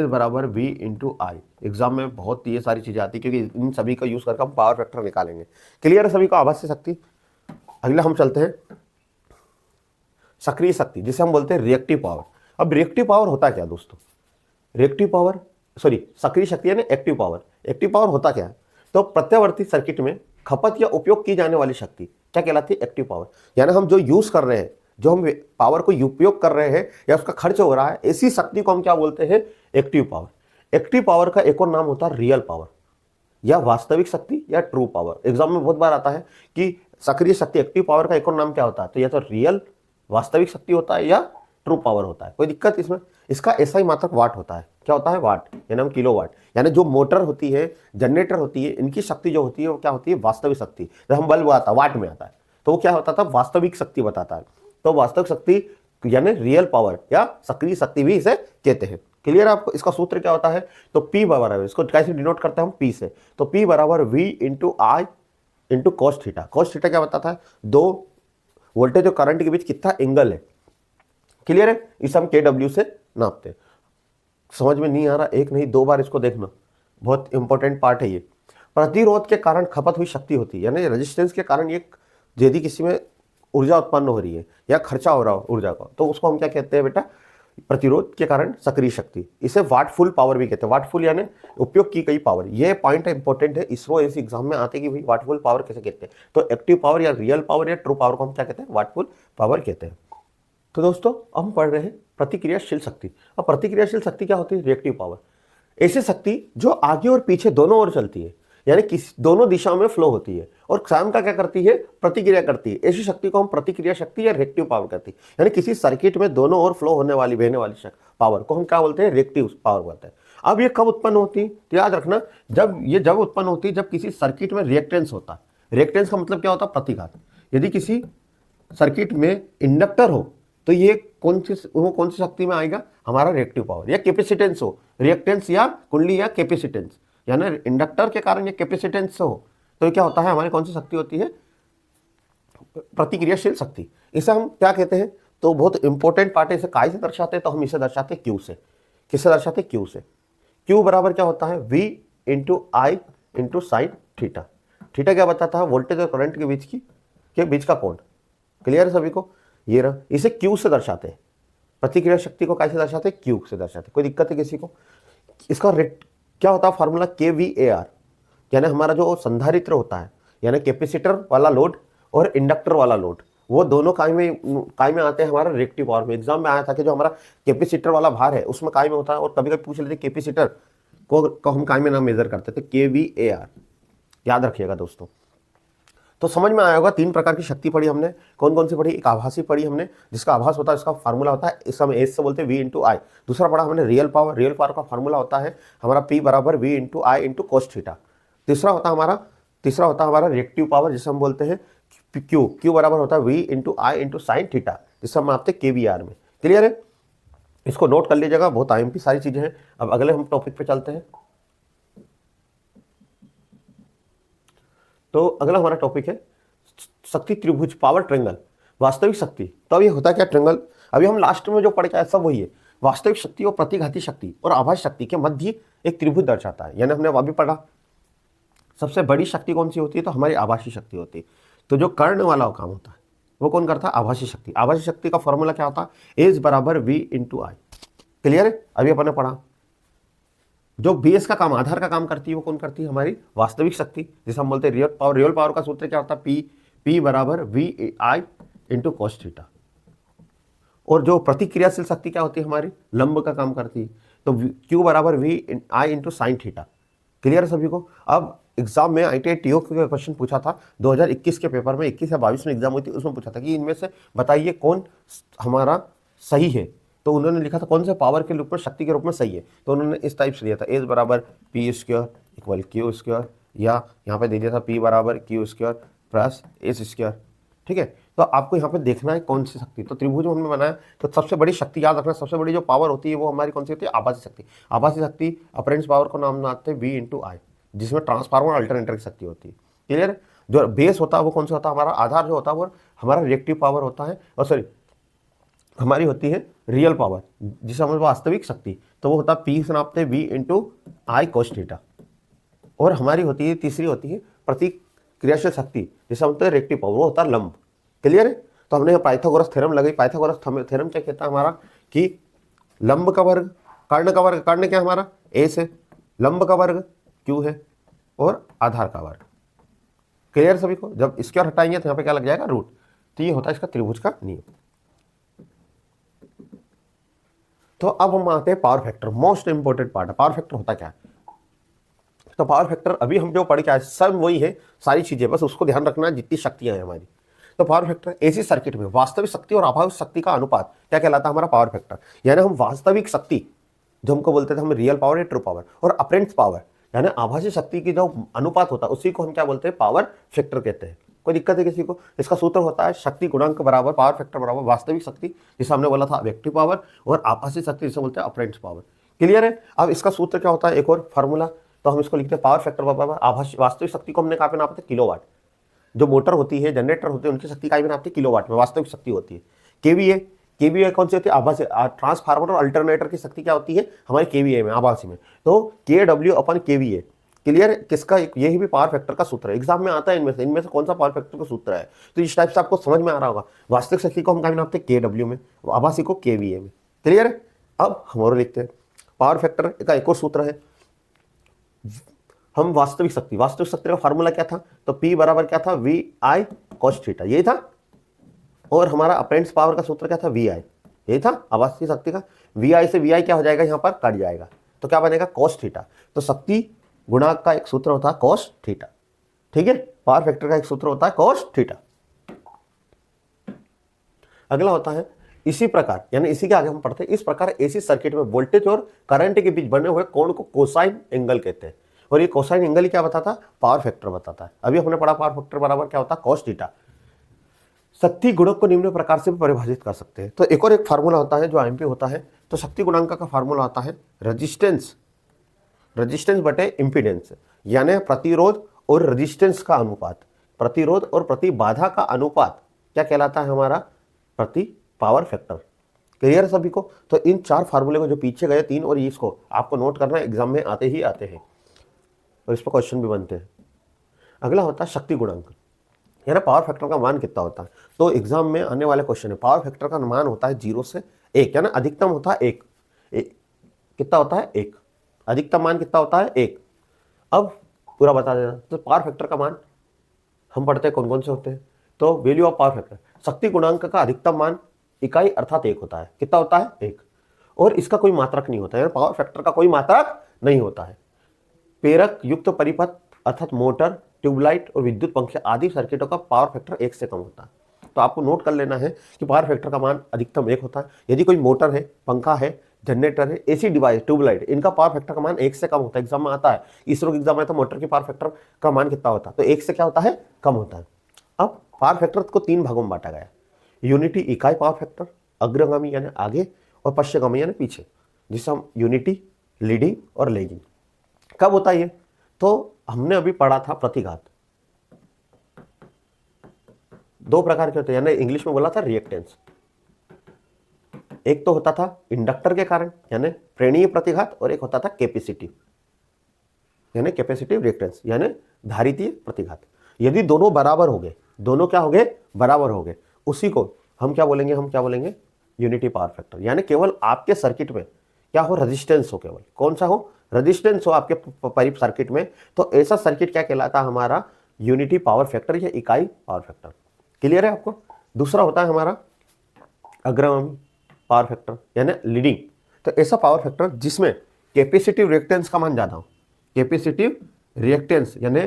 बराबर V इंटू आई। एग्जाम में बहुत ये सारी चीजें आती है क्योंकि इन सभी का यूज करके हम पावर फैक्टर निकालेंगे। क्लियर है सभी को आभासी शक्ति। अगला हम चलते हैं सक्रिय शक्ति, जिसे हम बोलते हैं रिएक्टिव पावर। अब रिएक्टिव पावर होता क्या दोस्तों, सक्रिय शक्ति यानी एक्टिव पावर। एक्टिव पावर होता क्या है, तो प्रत्यावर्ती सर्किट में खपत या उपयोग की जाने वाली शक्ति क्या कहलाती है, एक्टिव पावर। यानी हम जो यूज कर रहे हैं, जो हम पावर को उपयोग कर रहे हैं या उसका खर्च हो रहा है, ऐसी शक्ति को हम क्या बोलते हैं, एक्टिव पावर। एक्टिव पावर का एक और नाम होता है रियल पावर या वास्तविक शक्ति या ट्रू पावर। एग्जाम में बहुत बार आता है कि सक्रिय शक्ति, एक्टिव पावर का एक और नाम क्या होता है, तो या तो रियल वास्तविक शक्ति होता है या ट्रू पावर होता है। कोई दिक्कत इसमें, इसका ऐसा ही मात्रक वाट होता है। क्या होता है, वाट, यानी हम किलो वाट। यानी जो मोटर होती है, जनरेटर होती है, इनकी शक्ति जो होती है वो क्या होती है, वास्तविक शक्ति। जब हम बल्ब आता है वाट में आता है तो वो क्या होता था, वास्तविक शक्ति बताता है। तो वास्तविक शक्ति यानी रियल पावर या सक्रिय शक्ति भी इसे कहते हैं। क्लियर है आपको। इसका सूत्र क्या होता है, तो P बराबर, इसको कैसे डिनोट करते हैं हम, P से। तो P बराबर V into I into cos theta. Cos theta क्या बताता है, दो वोल्टेज और करंट के बीच कितना एंगल है। क्लियर है, इसे हम KW से नापते हैं। समझ में नहीं आ रहा, एक नहीं 2 बार इसको देखना, बहुत इंपॉर्टेंट पार्ट है ये। प्रतिरोध के कारण खपत हुई शक्ति होती है, यानी रेजिस्टेंस के कारण ये यदि किसी में ऊर्जा उत्पन्न हो रही है या खर्चा हो रहा हो ऊर्जा का, तो उसको हम क्या कहते हैं बेटा, प्रतिरोध के कारण सक्रिय शक्ति। इसे वाटफुल पावर भी कहते हैं। वाटफुल यानी उपयोग की गई पावर। ये पॉइंट इंपॉर्टेंट है, इसरो ऐसे एग्जाम में आते कि भाई वाटफुल पावर कैसे कहते हैं। तो एक्टिव पावर या रियल पावर या ट्रू पावर को हम क्या कहते हैं, वाटफुल पावर कहते हैं। तो दोस्तों हम पढ़ रहे हैं प्रतिक्रियाशील शक्ति। अब प्रतिक्रियाशील शक्ति क्या होती है, रिएक्टिव पावर। ऐसी शक्ति जो आगे और पीछे दोनों ओर चलती है, यानी दोनों दिशाओं में फ्लो होती है और स्वयं का क्या करती है, प्रतिक्रिया करती है। ऐसी शक्ति को हम प्रतिक्रिया शक्ति या रिएक्टिव पावर कहती है। यानी किसी सर्किट में दोनों ओर फ्लो होने वाली, बहने वाली पावर को हम क्या बोलते हैं, रिएक्टिव पावर बोलते हैं। अब ये कब उत्पन्न होती है, तो याद रखना, जब उत्पन्न होती है जब किसी सर्किट में रिएक्टेंस होता है। रिएक्टेंस का मतलब क्या होता है, प्रतिघात। यदि किसी सर्किट में इंडक्टर हो तो ये कौन सी शक्ति में आएगा, हमारा रिएक्टिव पावर। या कैपेसिटेंस हो, रिएक्टेंस या कुंडली या कैपेसिटेंस, यानी इंडक्टर के कारण ये कैपेसिटेंस हो, तो ये क्या होता है, हमारी कौन सी शक्ति होती है, प्रतिक्रियाशील शक्ति। इसे हम क्या कहते हैं, तो बहुत इंपॉर्टेंट पार्ट है। इसे काय से दर्शाते हैं, तो हम इसे दर्शाते हैं Q से। किससे दर्शाते हैं, Q से। Q बराबर क्या होता है, V into I into sine theta. Theta क्या बताता है, वोल्टेज और करंट के बीच का कोण। क्लियर है सभी को, ये रहा। इसे Q से दर्शाते हैं। प्रतिक्रिया शक्ति को कैसे दर्शाते हैं, Q से दर्शाते हैं। कोई दिक्कत है किसी को। इसका क्या होता है फॉर्मूला, KVAR, यानी हमारा जो संधारित्र होता है, यानी कैपेसिटर वाला लोड और इंडक्टर वाला लोड, वो दोनों काय में आते हैं हमारा रिएक्टिव पावर में। एग्जाम में आया था कि जो हमारा कैपेसिटर वाला भार है उसमें काय में होता है, और कभी कभी पूछ लेते कैपेसिटर को हम काय में ना मेजर करते थे, KVAR। याद रखिएगा दोस्तों। तो समझ में आया होगा, 3 प्रकार की शक्ति पढ़ी हमने। कौन कौन सी पढ़ी, एक आभासी पढ़ी हमने, जिसका आभास होता है, इसका फार्मूला होता है, इसका हम एस से बोलते हैं V इंटू आई। दूसरा पढ़ा हमने रियल पावर। रियल पावर का फार्मूला होता है हमारा P बराबर V into I into cos theta. तीसरा होता है हमारा रिएक्टिव पावर, जिसे हम बोलते हैं Q बराबर होता है V into I into sine theta, जिससे हम आपते KVAR में। क्लियर है, इसको नोट कर लीजिएगा, बहुत IMP सारी चीजें हैं। अब अगले हम टॉपिक पे चलते हैं। तो अगला हमारा टॉपिक है शक्ति त्रिभुज, पावर ट्रायंगल, वास्तविक शक्ति। तो अब ये होता क्या ट्रायंगल, अभी हम लास्ट में जो पढ़ के आए सब वही है। वास्तविक शक्ति और प्रतिघाती शक्ति और आभासी शक्ति के मध्य एक त्रिभुज दर्शाता है। यानी हमने अभी पढ़ा सबसे बड़ी शक्ति कौन सी होती है, तो हमारी आभासी शक्ति होती है। तो जो करने वाला काम होता है वो कौन करता है, आभासी शक्ति। आभासी शक्ति का फॉर्मूला क्या होता है, एज बराबर V इंटू आई। क्लियर है, अभी अपन ने पढ़ा। जो बेस का काम, आधार का काम करती है, वो कौन करती है, हमारी वास्तविक शक्ति, जिसे हम बोलते हैं रियल पावर। रियल पावर का सूत्र क्या होता है, P बराबर V आई इंटू कॉस थीटा। और जो प्रतिक्रियाशील शक्ति क्या होती है, हमारी लंब का काम करती है, तो Q बराबर V आई इंटू साइन थीटा। क्लियर है सभी को। अब एग्जाम में ITI TO का क्वेश्चन पूछा था 2021 के पेपर में, 21 या 22 में एग्जाम हुई थी, उसमें पूछा था कि इनमें से बताइए कौन हमारा सही है, तो उन्होंने लिखा था कौन से पावर के रूप में, शक्ति के रूप में सही है, तो उन्होंने इस टाइप से दिया था एच बराबर P square equal Q square, या यहाँ पे दे दिया था पी बराबर Q square plus H square. ठीक है, तो आपको यहाँ पे देखना है कौन सी शक्ति, तो त्रिभुज हमने बनाया तो सबसे बड़ी शक्ति याद रखना, सबसे बड़ी जो पावर होती है वो हमारी कौन सी होती है, आभासी शक्ति। आभासी शक्ति अपरेंस पावर को नाम आते हैं V इंटू आई, जिसमें ट्रांसफार्मर अल्टरनेटर की शक्ति होती है। क्लियर? जो बेस होता है वो कौन सा होता है, हमारा आधार जो होता है वो हमारा रिएक्टिव पावर होता है, और सॉरी हमारी होती है रियल पावर, जिसे हमें वास्तविक शक्ति, तो वो होता है पी से नापते हैं V इंटू आई कोस थीटा। और हमारी होती है तीसरी होती है प्रतिक्रियाशील शक्ति, जिसे हम बोलते हैं रिएक्टिव पावर, वो होता है लंब। क्लियर है? तो हमने पाइथागोरस थ्योरम लगाई। पाइथागोरस थ्योरम क्या कहता है हमारा कि लंब का वर्ग, कर्ण का वर्ग, कर्ण क्या हमारा ए से, लंब का वर्ग क्यू है, और आधार का वर्ग। क्लियर सभी को? जब स्क्वायर हटाएंगे तो यहाँ पे क्या लग जाएगा, रूट। तो ये होता है इसका त्रिभुज का नियम। तो अब हम आते हैं power factor, most important part है। पावर फैक्टर होता क्या है? तो पावर फैक्टर अभी हम जो पढ़ के आए सब वही है, सारी चीजें, बस उसको ध्यान रखना जितनी शक्तियां हैं हमारी। तो पावर फैक्टर एसी सर्किट में वास्तविक शक्ति और आभासी शक्ति का अनुपात क्या कहलाता है, हमारा पावर फैक्टर। यानी हम वास्तविक शक्ति जो हमको बोलते थे हम रियल पावर या ट्रू पावर, और अप्रेंट पावर यानी आभासी शक्ति की जो अनुपात होता है उसी को हम क्या बोलते हैं, पावर फैक्टर कहते हैं। कोई दिक्कत है किसी को? इसका सूत्र होता है शक्ति गुणांक बराबर पावर फैक्टर बराबर वास्तविक शक्ति, जिसे हमने बोला था ऑब्जेक्टिव पावर, और आभासी शक्ति जिसे बोलते हैं अप्रेंट पावर। क्लियर है? अब इसका सूत्र क्या होता है, एक और फार्मूला, तो हम इसको लिखते हैं पावर फैक्टर बराबर आभासी, वास्तविक शक्ति को हमने कहाँ पे नापा था, किलोवाट। जो मोटर होती है, जनरेटर होते हैं, उनकी शक्ति का भी नापते हैं किलोवाट में, वास्तविक शक्ति होती है। केवीए, केवीए कौन सी होती है, आभासी। ट्रांसफार्मर और अल्टरनेटर की शक्ति क्या होती है हमारे केवीए में, आभासी में, तो KW अपन KVA। क्लियर? किसका, यही भी पावर फैक्टर का सूत्र है, एग्जाम में आता है। इनमें से कौन सा पावर फैक्टर का सूत्र है, तो इस टाइप से आपको समझ में आ रहा होगा। वास्तविक शक्ति को हम कहाँ नापते हैं, KW में, आभासी को KVA में। क्लियर है? अब हम और लिखते हैं पावर फैक्टर का एक और सूत्र है, हम वास्तविक शक्ति का फार्मूला क्या था, तो P बराबर क्या था, VI cos थीटा, यही था। और हमारा अप्रेंट्स पावर का सूत्र क्या था, VI, यही था आभासी शक्ति का। VI से VI क्या हो जाएगा, यहाँ पर कट जाएगा, तो क्या बनेगा, cos थीटा। तो शक्ति गुणांक का एक सूत्र होता है cos थीटा। ठीक है? पावर फैक्टर का एक सूत्र होता है cos थीटा। अगला होता है इसी प्रकार, यानी इसी के आगे हम पढ़ते हैं, इस प्रकार एसी सर्किट में वोल्टेज और करंट के बीच बने हुए कोण को कोसाइन एंगल कहते हैं। और ये कोसाइन एंगल ही क्या बताता है, पावर फैक्टर बताता है। अभी हमने पढ़ा पावर फैक्टर बराबर क्या होता है, cos थीटा। शक्ति गुणक को निम्न प्रकार से भी परिभाषित कर सकते हैं। तो एक और एक फार्मूला होता है जो आईएमपी होता है। तो शक्ति गुणांक का फार्मूला होता है रेजिस्टेंस बटे इंपीडेंस, यानी प्रतिरोध और रेजिस्टेंस का अनुपात, प्रतिरोध और प्रतिबाधा का अनुपात क्या कहलाता है, हमारा प्रति पावर फैक्टर। क्लियर सभी को? तो इन चार फार्मूले को जो पीछे गए तीन, और इसको आपको नोट करना है, एग्जाम में आते ही आते हैं और इस पर क्वेश्चन भी बनते हैं। अगला होता है शक्ति गुणांक, यानी पावर फैक्टर का मान कितना होता है। तो एग्जाम में आने वाले क्वेश्चन है, पावर फैक्टर का मान होता है 0 से 1, यानी अधिकतम होता है 1। कितना होता है, 1। अधिकतम मान कितना होता है, 1। अब पूरा बता देना। तो पावर फैक्टर का मान हम पढ़ते हैं कौन कौन से होते हैं। तो वैल्यू ऑफ पावर फैक्टर, शक्ति गुणांक का अधिकतम मान इकाई अर्थात 1 होता है। कितना होता है, 1। और इसका कोई मात्रक नहीं होता है, पावर फैक्टर का कोई मात्रक नहीं होता है। प्रेरक युक्त परिपथ अर्थात मोटर, ट्यूबलाइट और विद्युत पंखे आदि सर्किटों का पावर फैक्टर 1 से कम होता है। तो आपको नोट कर लेना है कि पावर फैक्टर का मान अधिकतम 1 होता है। यदि कोई मोटर है, पंखा है, जनरेटर है, एसी डिवाइस, ट्यूबलाइट, इनका पावर फैक्टर का मान 1 से कम होता है। एग्जाम में आता है, इसरो के एग्जाम में तो मोटर की पावर फैक्टर का मान कितना होता है, तो 1 से क्या होता है, कम होता है। अब पावर फैक्टर को 3 भागों में बांटा गया। यूनिटी इकाई पावर फैक्टर, अग्रगामी यानी आगे, और पश्चगामी यानी पीछे, जिसे हम यूनिटी, लीडिंग और लैगिंग। कब होता है ये, तो हमने अभी पढ़ा था प्रतिघात। 2 प्रकार के होते हैं, यानी इंग्लिश में बोला था रिएक्टेंस। एक तो होता था इंडक्टर के कारण यानी प्रेरणीय प्रतिघात, और एक होता था कैपेसिटिव यानी कैपेसिटिव रिएक्टेंस यानी धारितीय प्रतिघात। यदि दोनों बराबर हो गए, दोनों क्या हो गए, बराबर हो गए, उसी को हम क्या बोलेंगे, यूनिटी पावर फैक्टर। यानी केवल आपके सर्किट में क्या हो, रेजिस्टेंस हो, केवल कौन सा हो, रेजिस्टेंस हो आपके परिप सर्किट में, तो ऐसा सर्किट क्या कहलाता है, हमारा यूनिटी पावर फैक्टर या इकाई पावर फैक्टर। क्लियर है आपको? दूसरा होता है हमारा अग्रगामी पावर फैक्टर यानी लीडिंग। तो ऐसा पावर फैक्टर जिसमें कैपेसिटिव रिएक्टेंस का मान ज्यादा हो। कैपेसिटिव रिएक्टेंस यानी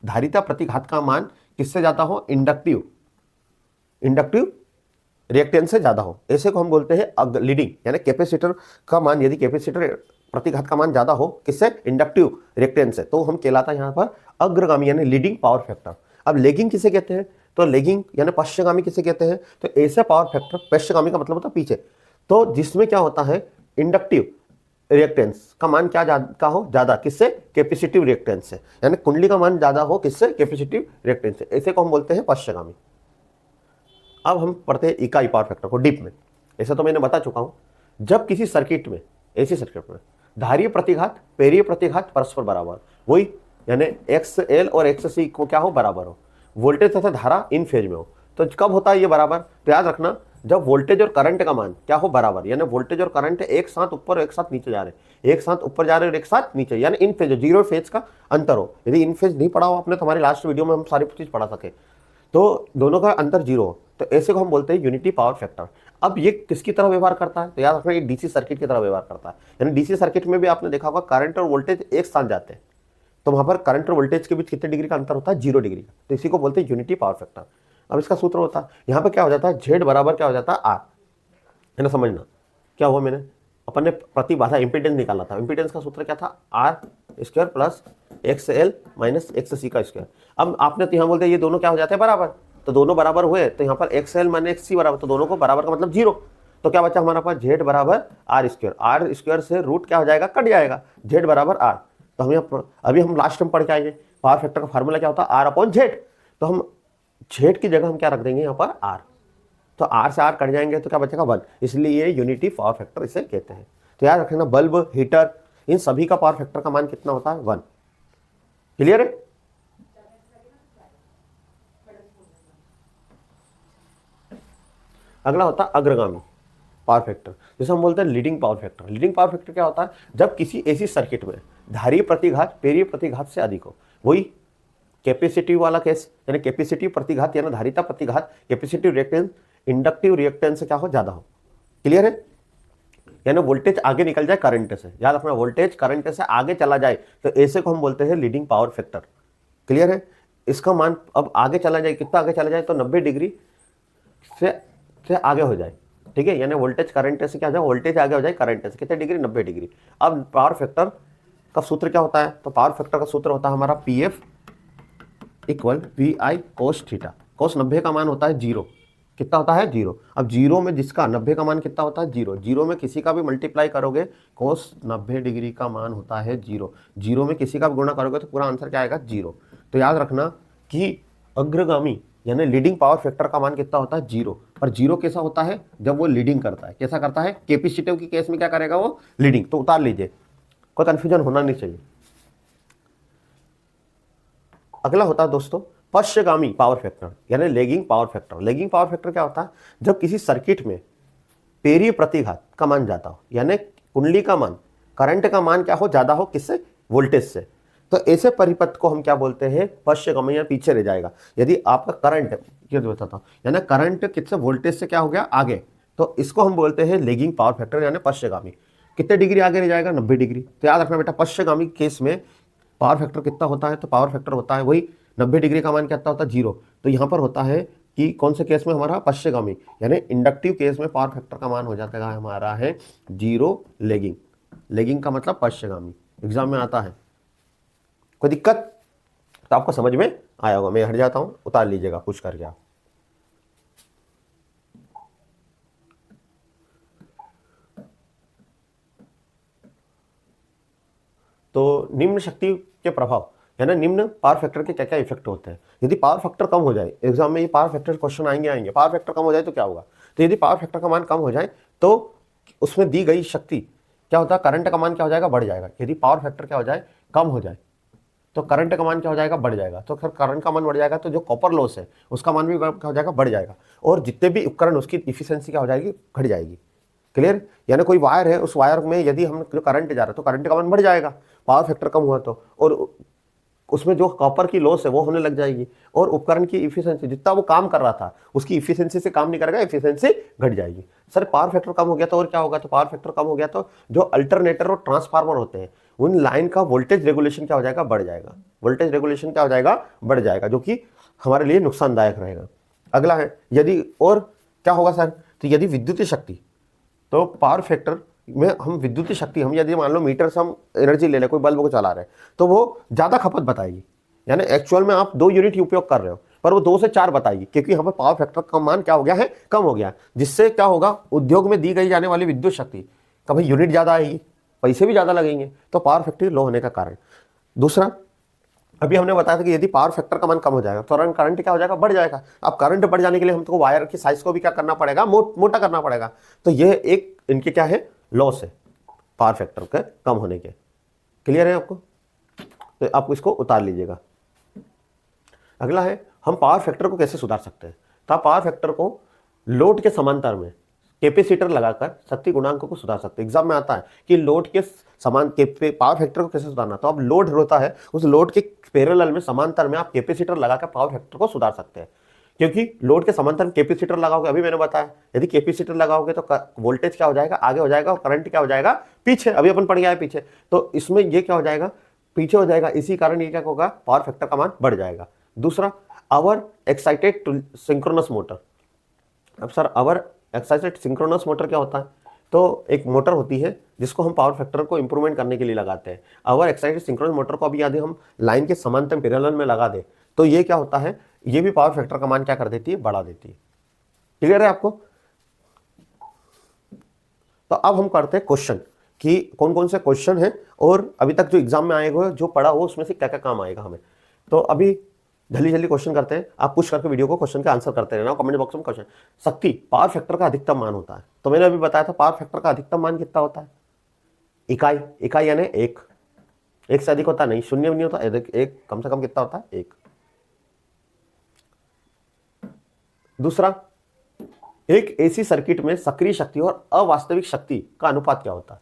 धारिता प्रतिघात का मान किससे ज्यादा हो, इंडक्टिव रिएक्टेंस से ज्यादा हो, ऐसे को हम बोलते हैं लीडिंग। यानी कैपेसिटर का मान, यदि कैपेसिटर प्रतिघात का मान ज्यादा हो किससे, इंडक्टिव रिएक्टेंस से, तो हम कहलाता है यहाँ पर अग्रगामी यानी लीडिंग पावर फैक्टर। अब लेगिंग किसे कहते हैं, तो लेगिंग यानी पश्चगामी किसे कहते हैं, तो ऐसे पावर फैक्टर, पश्चगामी का मतलब होता है पीछे, तो जिसमें क्या होता है इंडक्टिव रिएक्टेंस का मान क्या का हो, ज्यादा किससे, कैपेसिटिव रिएक्टेंस से, यानी कुंडली का मान ज्यादा हो किससे, कैपेसिटिव रिएक्टेंस से, ऐसे को हम बोलते हैं पश्चगामी। अब हम पढ़ते हैं इकाई पावर फैक्टर को डीप में। ऐसा तो मैंने बता चुका हूं, जब किसी सर्किट में, ऐसी सर्किट में धारीय प्रतिघात पेरीय प्रतिघात परस्पर बराबर, वही यानी XL और XC को क्या हो, बराबर हो, वोल्टेज तथा धारा इन फेज में हो, तो कब होता है ये बराबर, तो याद रखना जब वोल्टेज और करंट का मान क्या हो, बराबर, यानी वोल्टेज और करंट एक साथ ऊपर और एक साथ नीचे जा रहे हैं, एक साथ ऊपर जा रहे हैं और एक साथ नीचे, यानी इन फेज, जीरो फेज का अंतर हो। यदि इन फेज नहीं पढ़ा हो आपने तो हमारे लास्ट वीडियो में हम सारी चीज पढ़ा सके, तो दोनों का अंतर जीरो हो, तो ऐसे को हम बोलते हैं यूनिटी पावर फैक्टर। अब ये किसकी तरह व्यवहार करता है, तो याद रखना ये डीसी सर्किट की तरह व्यवहार करता है। यानी डीसी सर्किट में भी आपने देखा होगा करंट और वोल्टेज एक साथ जाते हैं, तो वहां पर करंट और वोल्टेज के बीच कितने डिग्री का अंतर होता है, 0 डिग्री का, तो इसी को बोलते हैं यूनिटी पावर फैक्टर। अब इसका सूत्र होता है, यहाँ पे क्या हो जाता है, Z बराबर क्या हो जाता है, R, है ना, समझना क्या हुआ, मैंने अपन ने प्रतिबाधा इंपीडेंस निकाला था, इंपीडेंस का सूत्र क्या था, R² plus XL minus XC का स्क्वायर। अब आपने तो यहाँ बोलते ये दोनों क्या हो जाते हैं, बराबर, तो दोनों बराबर हुए, तो यहाँ पर XL माइनस XC बराबर, तो दोनों को बराबर का मतलब 0, तो क्या बचा हमारा पास, Z बराबर R² से रूट क्या हो जाएगा, कट जाएगा, Z बराबर R। तो हम यहाँ अभी हम लास्ट में पढ़ के आएंगे पावर फैक्टर का फार्मूला क्या होता है, R/Z, तो हम Z की जगह हम क्या रख देंगे यहाँ पर R, तो R से R कट जाएंगे तो क्या बचेगा 1, इसलिए ये यूनिटी पावर फैक्टर इसे कहते हैं। तो याद रखना बल्ब, हीटर, इन सभी का पावर फैक्टर का मान कितना होता है, 1। क्लियर है। अगला होता है अग्रगामी पावर फैक्टर, जिसे हम बोलते हैं leading power factor. Leading power factor क्या होता है, जब किसी ऐसी सर्किट में धारीय प्रतिघात पेरीय प्रतिघात से अधिक हो, वही कैपेसिटिव वाला केस, यानी कैपेसिटिव प्रतिघात यानी धारिता प्रतिघात, कैपेसिटिव रिएक्टेंस इंडक्टिव रिएक्टेंस से क्या हो, ज्यादा हो। क्लियर है, यानी वोल्टेज आगे निकल जाए करंट से, याद रखना वोल्टेज करंट से आगे चला जाए, तो ऐसे को हम बोलते हैं लीडिंग पावर फैक्टर। क्लियर है, इसका मान अब आगे चला जाए, कितना आगे चला जाए, तो 90 डिग्री से आगे हो जाए, ठीक है, यानी वोल्टेज करंट से क्या हो जाए, वोल्टेज आगे हो जाए करंट से, कितने डिग्री, 90 डिग्री। अब पावर फैक्टर का सूत्र क्या होता है, तो पावर फैक्टर का सूत्र होता है हमारा PF equal VI cos theta. cos 90 का मान होता है 0, कितना होता है, 0। अब 0 में जिसका 90 का मान कितना होता है, 0, 0 में किसी का भी मल्टीप्लाई करोगे cos 90 डिग्री का मान होता है 0, 0 में किसी का भी गुणा करोगे तो पूरा आंसर क्या आएगा, 0। तो याद रखना कि अग्रगामी यानी लीडिंग पावर फैक्टर का मान कितना होता है, 0। और 0 कैसा होता है, जब वो लीडिंग करता है, कैसा करता है, कैपेसिटिव की केस में क्या करेगा वो, लीडिंग, तो उतार लीजिए, कोई कंफ्यूजन होना नहीं चाहिए। अगला होता है दोस्तों पश्चगामी पावर फैक्टर यानी lagging power factor. Lagging power factor क्या होता है, जब किसी सर्किट में पेरीय प्रतिघात का मान ज्यादा हो, यानी कुंडली का मान, करंट का मान क्या हो, ज्यादा हो, किससे, वोल्टेज से, तो ऐसे परिपथ को हम क्या बोलते हैं, पश्चगामी, या पीछे रह जाएगा। यदि आपका करंट, ये बताता हूं, यानी करंट किससे, वोल्टेज से क्या हो गया, आगे, तो इसको हम बोलते हैं लेगिंग पावर फैक्टर यानी पश्चगामी। कितने डिग्री आगे रह जाएगा, 90 डिग्री। तो याद रखना बेटा पश्चगामी केस में पावर फैक्टर कितना होता है, तो पावर फैक्टर होता है वही 90 डिग्री का मान कितना होता है, 0। तो यहाँ पर होता है कि कौन से केस में हमारा, पश्चगामी यानी इंडक्टिव केस में पावर फैक्टर का मान हो जाता है हमारा है 0। लेगिंग, लेगिंग का मतलब पश्चगामी, एग्जाम में आता है। कोई दिक्कत, तो आपको समझ में आया होगा। मैं हट जाता हूं, उतार लीजिएगा कुछ करके आप। तो निम्न शक्ति के प्रभाव यानी निम्न पावर फैक्टर के क्या क्या इफेक्ट होते हैं। यदि पावर फैक्टर कम हो जाए, एग्जाम में ये पावर फैक्टर क्वेश्चन आएंगे, पावर फैक्टर कम हो जाए तो क्या होगा, तो यदि पावर फैक्टर का मान कम हो जाए तो उसमें दी गई शक्ति क्या होता है, करंट का मान क्या हो जाएगा, बढ़ जाएगा। यदि पावर फैक्टर क्या हो जाए, कम हो जाए, तो करंट का मान क्या हो जाएगा, बढ़ जाएगा। तो फिर करंट का मान बढ़ जाएगा तो जो कॉपर लॉस है उसका मान भी क्या हो जाएगा, बढ़ जाएगा। और जितने भी उपकरण उसकी इफिशियंसी क्या हो जाएगी, घट जाएगी। क्लियर, यानी कोई वायर है, उस वायर में यदि हम जो करंट जा रहा है तो करंट का मान बढ़ जाएगा, पावर फैक्टर कम हुआ तो, और उसमें जो कॉपर की लॉस है वो होने लग जाएगी, और उपकरण की इफिशियंसी, जितना वो काम कर रहा था उसकी इफिशियंसी से काम नहीं करेगा, इफिशियंसी घट जाएगी। सर पावर फैक्टर कम हो गया तो और क्या होगा, तो पावर फैक्टर कम हो गया तो जो अल्टरनेटर और ट्रांसफार्मर होते हैं उन लाइन का वोल्टेज रेगुलेशन क्या हो जाएगा, बढ़ जाएगा। वोल्टेज रेगुलेशन क्या हो जाएगा, बढ़ जाएगा, जो कि हमारे लिए नुकसानदायक रहेगा। अगला है, यदि और क्या होगा सर? तो यदि विद्युतीय शक्ति, तो पावर फैक्टर में हम विद्युतीय शक्ति, हम यदि मान लो मीटर से हम एनर्जी ले लें, कोई बल्ब को चला रहे हैं, तो वो ज़्यादा खपत बताएगी, यानी एक्चुअल में आप 2 यूनिट उपयोग कर रहे हो पर वो 2 से 4 बताएगी, क्योंकि यहाँ पर पावर फैक्टर का मान क्या हो गया है? कम हो गया है, जिससे क्या होगा? उद्योग में दी गई जाने वाली विद्युत शक्ति का भाई यूनिट ज़्यादा आएगी, पैसे भी ज़्यादा लगेंगे, तो पावर फैक्टर लो होने का कारण। दूसरा, अभी हमने बताया था कि यदि पावर फैक्टर का मान कम हो जाएगा तो करंट क्या हो जाएगा? बढ़ जाएगा। अब करंट बढ़ जाने के लिए हमको वायर की साइज को भी क्या करना पड़ेगा? मोटा करना पड़ेगा। तो यह एक इनके क्या है? लॉस है पावर फैक्टर के कम होने के। क्लियर है आपको? तो आप इसको उतार लीजिएगा। अगला है, हम पावर फैक्टर को कैसे सुधार सकते हैं? तो आप पावर फैक्टर को लोड के समांतर में कैपेसिटर लगाकर शक्ति गुणांक को सुधार सकते हैं। एग्जाम में आता है कि लोड के समान पावर फैक्टर को कैसे सुधारना, तो अब लोड होता है, उस लोड के पैरेलल में समांतर में आप कैपेसिटर लगाकर पावर फैक्टर को सुधार सकते हैं। क्योंकि लोड के समांतर में कैपेसिटर लगाओगे, अभी मैंने बताया यदि कैपेसिटर लगाओगे तो वोल्टेज क्या हो जाएगा? आगे हो जाएगा, और करंट क्या हो जाएगा? पीछे। अभी अपन पढ़ गया है पीछे, तो इसमें ये क्या हो जाएगा? पीछे हो जाएगा। इसी कारण ये क्या होगा? पावर फैक्टर का मान बढ़ जाएगा। दूसरा, आवर एक्साइटेड सिंक्रोनस मोटर। अब sir over excited synchronous motor क्या होता है? तो एक मोटर होती है जिसको हम पावर फैक्टर को इंप्रूवमेंट करने के लिए लगाते हैं। आवर एक्साइटेड सिंक्रोनस मोटर को अभी यदि हम लाइन के समांतर पैरेलल में लगा दें तो ये क्या होता है? ये भी पावर फैक्टर का मान क्या कर देती है? बढ़ा देती है। क्लियर है आपको? तो अब हम करते हैं क्वेश्चन कि कौन कौन से क्वेश्चन हैं और अभी तक जो एग्जाम में आएगा, जो पढ़ा हो उसमें से क्या क्या काम आएगा हमें। तो अभी जल्दी जल्दी क्वेश्चन करते हैं। आप पुश करके वीडियो को क्वेश्चन का आंसर करते रहना कमेंट बॉक्स में। क्वेश्चन, शक्ति पावर फैक्टर का अधिकतम मान होता है। तो मैंने अभी बताया था पावर फैक्टर का अधिकतम मान कितना होता है? इकाई यानी एक से अधिक होता नहीं, शून्य भी नहीं होता, एक कम से कम कितना होता है? 1। दूसरा, एक एसी सर्किट में सक्रिय शक्ति और अवास्तविक शक्ति का अनुपात क्या होता है?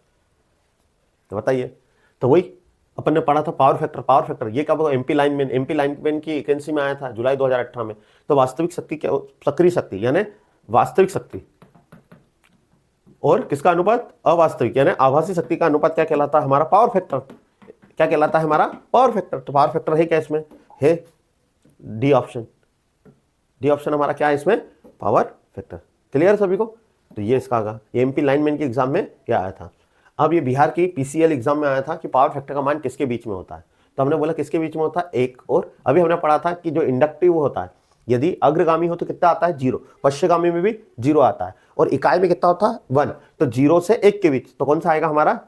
तो बताइए। तो वही अपन ने पढ़ा था पावर फैक्टर ये कब? एमपी लाइनमैन की वैकेंसी में आया था जुलाई 2018 में। तो वास्तविक शक्ति क्या? सक्रिय शक्ति यानी वास्तविक शक्ति, और किसका अनुपात? अवास्तविक यानी आभासी शक्ति का अनुपात क्या कहलाता है? हमारा पावर फैक्टर। क्या कहलाता है? हमारा पावर फैक्टर। तो पावर फैक्टर है क्या इसमें? है डी ऑप्शन। डी ऑप्शन हमारा क्या है इसमें? Power factor. क्लियर सभी को? तो ये इसका आगा एमपी लाइनमैन के एग्जाम में क्या आया था। अब ये बिहार की पीसीएल एग्जाम में आया था कि पावर फैक्टर का मान किसके बीच में होता है। तो हमने बोला किसके बीच में होता है? 1। और अभी हमने पढ़ा था कि जो इंडक्टिव होता है, यदि अग्रगामी हो तो कितना आता है? 0। पश्चिमगामी में भी 0 आता है, और इकाई में कितना होता है? 1। तो 0 से 1 के बीच, तो कौन सा आएगा हमारा?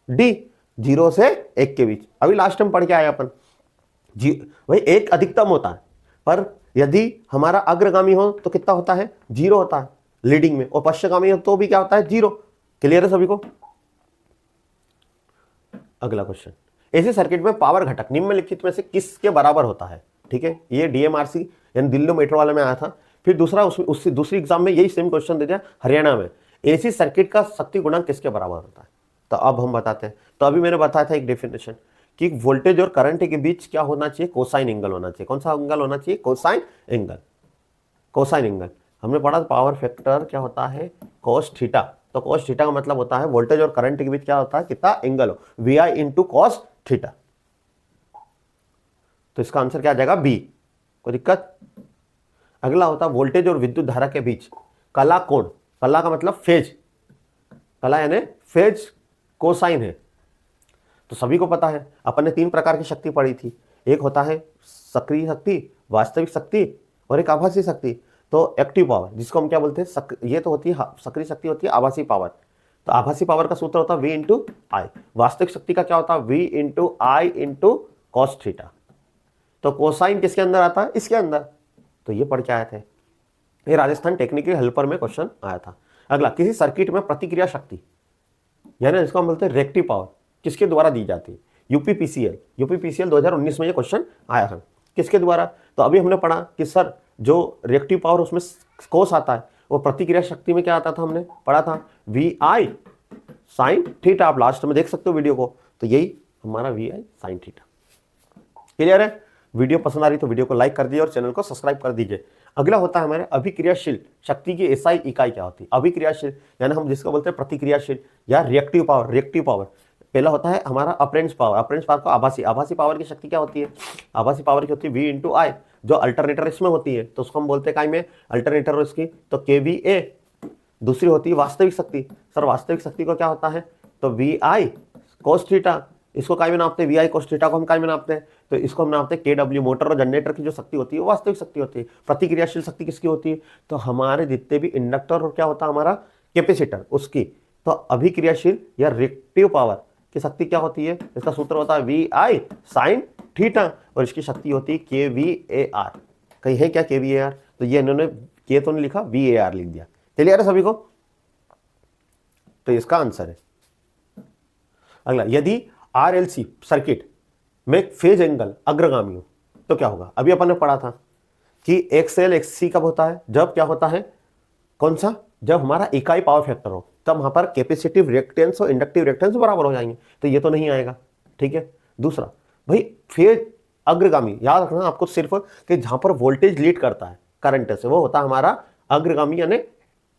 डी। 0 से 1 के बीच। अभी लास्ट में पढ़ के आए अपन वही 1 अधिकतम होता है, पर यदि हमारा अग्रगामी हो तो कितना होता है? 0 होता है लीडिंग में, और पश्चिमगामी हो तो भी क्या होता है? 0। क्लियर है सभी को? अगला क्वेश्चन, ऐसे सर्किट में पावर घटक निम्नलिखित में से किसके बराबर होता है? ठीक है, ये डीएमआरसी यानी दिल्ली मेट्रो वाले में आया था। फिर दूसरा, उससे दूसरी एग्जाम में यही सेम क्वेश्चन दे दिया, हरियाणा में एसी सर्किट का शक्ति गुणांक किसके बराबर होता है? तो अब हम बताते हैं। तो अभी मैंने बताया था एक डेफिनेशन कि वोल्टेज और करंट के बीच क्या होना चाहिए? कोसाइन एंगल होना चाहिए। कौन सा एंगल होना चाहिए? Cosine angle. कोसाइन एंगल हमने पढ़ा पावर फैक्टर क्या होता है? Cos theta. तो कॉस थीटा का मतलब होता है वोल्टेज और करंट के बीच क्या होता है? कितना एंगल हो? V I into cos theta. तो इसका आंसर क्या आ जाएगा? बी। कोई दिक्कत? अगला होता है वोल्टेज और विद्युत धारा के बीच कला कोण। कला का मतलब फेज, कला यानी फेज कोसाइन है। तो सभी को पता है अपन ने 3 प्रकार की शक्ति पढ़ी थी। एक होता है सक्रिय शक्ति, वास्तविक शक्ति, और एक आभासी शक्ति। तो एक्टिव पावर जिसको हम क्या बोलते हैं? ये तो होती है सक्रिय शक्ति, होती है आभासी पावर। तो आभासी पावर का सूत्र होता है V इंटू आई। वास्तविक शक्ति का क्या होता है? V into I into cos theta. तो कोसाइन किसके अंदर आता है? इसके अंदर। तो ये पढ़ के आए थे, ये राजस्थान टेक्निकल हेल्पर में क्वेश्चन आया था। अगला, किसी सर्किट में प्रतिक्रिया शक्ति यानी जिसको हम बोलते हैं रिएक्टिव पावर किसके द्वारा दी जाती है? यूपीपीसीएल 2019 में ये क्वेश्चन आया था। किसके द्वारा? तो अभी हमने पढ़ा कि सर जो रिएक्टिव पावर उसमें कोस आता है, और प्रतिक्रिया शक्ति में क्या आता था? हमने पढ़ा था वी आई साइन थीटा। आप लास्ट में देख सकते हो वीडियो को। तो यही हमारा V I sine theta. Clear है? वीडियो पसंद आ रही तो वीडियो को लाइक कर दीजिए और चैनल को सब्सक्राइब कर दीजिए। अगला होता है हमारे अभिक्रियाशील शक्ति की एसआई इकाई क्या होती है? अभिक्रियाशील यानी हम जिसको बोलते हैं प्रतिक्रियाशील या रिएक्टिव पावर। रिएक्टिव पावर पहला होता है हमारा अप्रेंस पावर। अप्रेंस पावर को आभासी पावर की शक्ति क्या होती है? आभासी पावर की होती है V इंटू आई। जो अल्टरनेटर इसमें होती है तो उसको हम बोलते हैं काय में अल्टरनेटर इसकी, तो KVA। दूसरी होती है वास्तविक शक्ति। सर वास्तविक शक्ति को क्या होता है, तो VI cos थीटा, इसको काय में नापते हैं, VI cos थीटा को हम काय में नापते हैं, तो इसको हम नापते हैं KW। मोटर और जनरेटर की जो शक्ति होती है वो वास्तविक शक्ति होती है। प्रतिक्रियाशील शक्ति किसकी होती है, तो हमारे जितने भी इंडक्टर और क्या होता है हमारा कैपेसिटर उसकी। तो अभिक्रियाशील या रिएक्टिव पावर की शक्ति क्या होती है, इसका सूत्र होता है VI sin थीटा, और इसकी शक्ति होती है KVAR। कहीं है क्या KVAR, तो ये इन्होंने के तो नहीं लिखा, VAR लिख दिया। क्लियर है सभी को, तो इसका आंसर है। अगला, यदि RLC सर्किट में फेज एंगल अग्रगामी हो तो क्या होगा। अभी अपन ने पढ़ा था कि XL XC कब होता है, जब क्या होता है, कौन सा, जब हमारा इकाई पावर फैक्टर हो, तब वहां पर कैपेसिटिव रिएक्टेंस और इंडक्टिव रिएक्टेंस बराबर हो जाएंगे, तो ये तो नहीं आएगा। ठीक है। दूसरा भाई फेज अग्रगामी, याद रखना आपको सिर्फ कि जहां पर वोल्टेज लीड करता है करंट से वो होता है हमारा अग्रगामी, यानी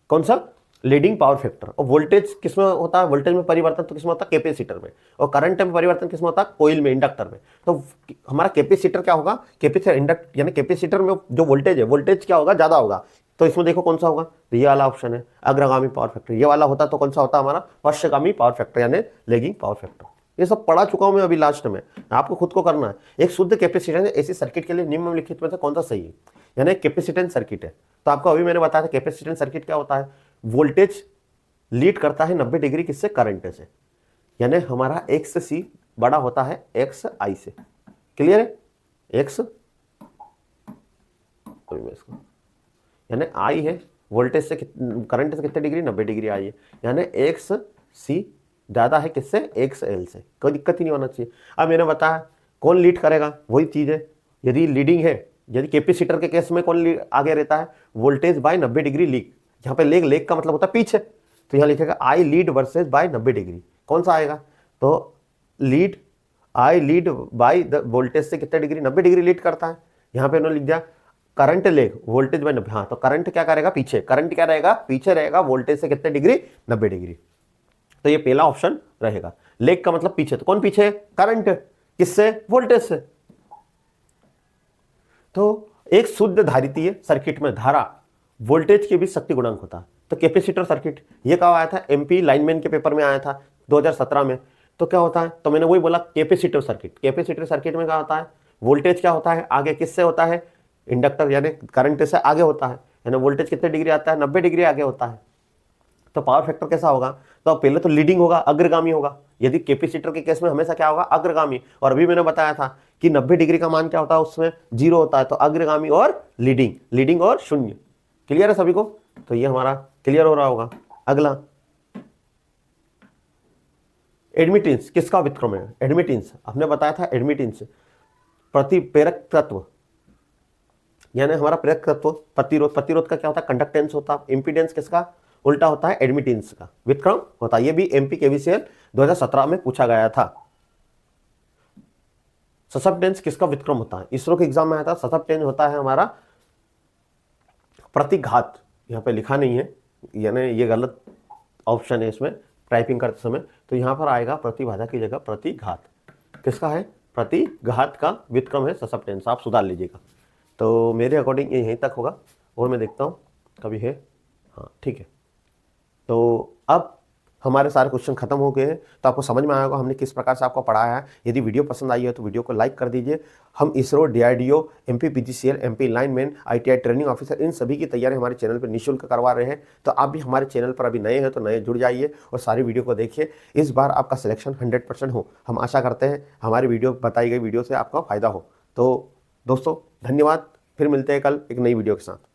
कौन सा, लीडिंग पावर फैक्टर। और वोल्टेज किसमें होता है, वोल्टेज में परिवर्तन तो किसमें होता है, कैपेसिटर में। और करंट में परिवर्तन किसमें होता है, कोइल में, इंडक्टर में। तो हमारा कैपेसिटर क्या होगा, कैपेसिटर इंडक्ट यानी कैपेसिटर में जो वोल्टेज है, वोल्टेज क्या होगा, ज्यादा होगा। तो इसमें देखो कौन सा होगा, तो ये वाला ऑप्शन है अग्रगामी पावर फैक्टर। ये वाला होता तो कौन सा होता हमारा पश्चगामी पावर फैक्टर यानी लेगिंग पावर फैक्टर। ये सब पढ़ा चुका हूं मैं अभी लास्ट में, आपको खुद को करना है। एक शुद्ध कैपेसिटेंस ऐसी सर्किट के लिए निम्नलिखित में से कौन सा सही है, यानी कैपेसिटेंस सर्किट है। तो आपको अभी मैंने बताया था कैपेसिटेंस सर्किट क्या होता है, वोल्टेज लीड करता है 90 डिग्री किससे, करंट से, यानी हमारा एक्स सी बड़ा होता है एक्स आई से। क्लियर है, एक्स यानी आई है वोल्टेज से, करंट से कितने डिग्री, 90 डिग्री आई है, यानी एक्स सी ज्यादा है किससे, एक्स एल से। कोई दिक्कत ही नहीं होना चाहिए। अब मैंने बताया कौन लीड करेगा, वही चीज है। यदि लीडिंग है, यदि कैपेसिटर के केस में कौन आगे रहता है, वोल्टेज बाय 90 डिग्री लीड। यहाँ पे लेग का मतलब होता है पीछे, तो यहाँ लिखेगा आई लीड वर्सेज बाय 90 डिग्री। कौन सा आएगा, तो lead, I lead by the voltage से कितने डिग्री, 90 डिग्री लीड करता है। यहाँ पे उन्होंने लिख दिया करंट लेग वोल्टेज बाय 90। हाँ, तो करंट क्या करेगा, पीछे, करंट क्या रहेगा, पीछे रहेगा वोल्टेज से कितने डिग्री, 90 डिग्री। तो ये पहला ऑप्शन रहेगा। लेग का मतलब पीछे, तो कौन पीछे, करंट, किससे, वोल्टेज से। तो एक शुद्ध धारितीय सर्किट में धारा वोल्टेज के बीच शक्ति गुणांक होता है। तो कैपेसिटर सर्किट ये कब आया था, MP लाइनमैन के पेपर में आया था 2017 में। तो क्या होता है, तो मैंने वही बोला कैपेसिटर सर्किट। कैपेसिटर सर्किट में क्या होता है, वोल्टेज क्या होता है, आगे किससे होता है, इंडक्टर यानी करंट से आगे होता है, यानी वोल्टेज कितने डिग्री आता है, 90 डिग्री आगे होता है। तो पावर फैक्टर कैसा होगा, तो पहले तो लीडिंग होगा, अग्रगामी होगा। यदि कैपेसिटर के केस में हमेशा क्या होगा, अग्रगामी। और अभी मैंने बताया था कि 90 डिग्री का मान क्या होता है, उसमें 0 होता है। तो अग्रगामी और लीडिंग और शून्य। क्लियर है सभी को, तो ये हमारा क्लियर हो रहा होगा। अगला, एडमिटेंस किसका व्युत्क्रम है। एडमिटेंस हमने बताया था, एडमिटेंस प्रतिप्रेरक तत्व, यानी हमारा प्रेरक तत्व प्रतिरोध। प्रतिरोध का क्या होता है, कंडक्टेंस होता है। इंपीडेंस किसका उल्टा होता है, एडमिटेंस का व्युत्क्रम होता है। ये भी MP KVCL 2017 में पूछा गया था। ससेप्टेंस किसका व्युत्क्रम होता है, इसरो के एग्जाम में आया था। ससेप्टेंस होता है हमारा प्रतिघात, यहाँ पे लिखा नहीं है, यानी ये गलत ऑप्शन है इसमें टाइपिंग करते समय। तो यहाँ पर आएगा प्रतिबाधा की जगह प्रतिघात। किसका है, प्रतिघात का व्युत्क्रम है ससेप्टेंस, आप सुधार लीजिएगा। तो मेरे अकॉर्डिंग ये यहीं तक होगा, और मैं देखता हूँ कभी है, हाँ ठीक है। तो अब हमारे सारे क्वेश्चन खत्म हो गए हैं। तो आपको समझ में आया होगा हमने किस प्रकार से आपको पढ़ाया है। यदि वीडियो पसंद आई है तो वीडियो को लाइक कर दीजिए। हम ISRO, DRDO, MP PGCL, MP lineman, ITI training officer, इन सभी की तैयारी हमारे चैनल पर निःशुल्क करवा रहे हैं। तो आप भी हमारे चैनल पर अभी नए हैं तो नए जुड़ जाइए और सारी वीडियो को देखिए। इस बार आपका सिलेक्शन 100% हो, हम आशा करते हैं हमारी वीडियो, बताई गई वीडियो से आपका फायदा हो। तो दोस्तों धन्यवाद, फिर मिलते हैं कल एक नई वीडियो के साथ।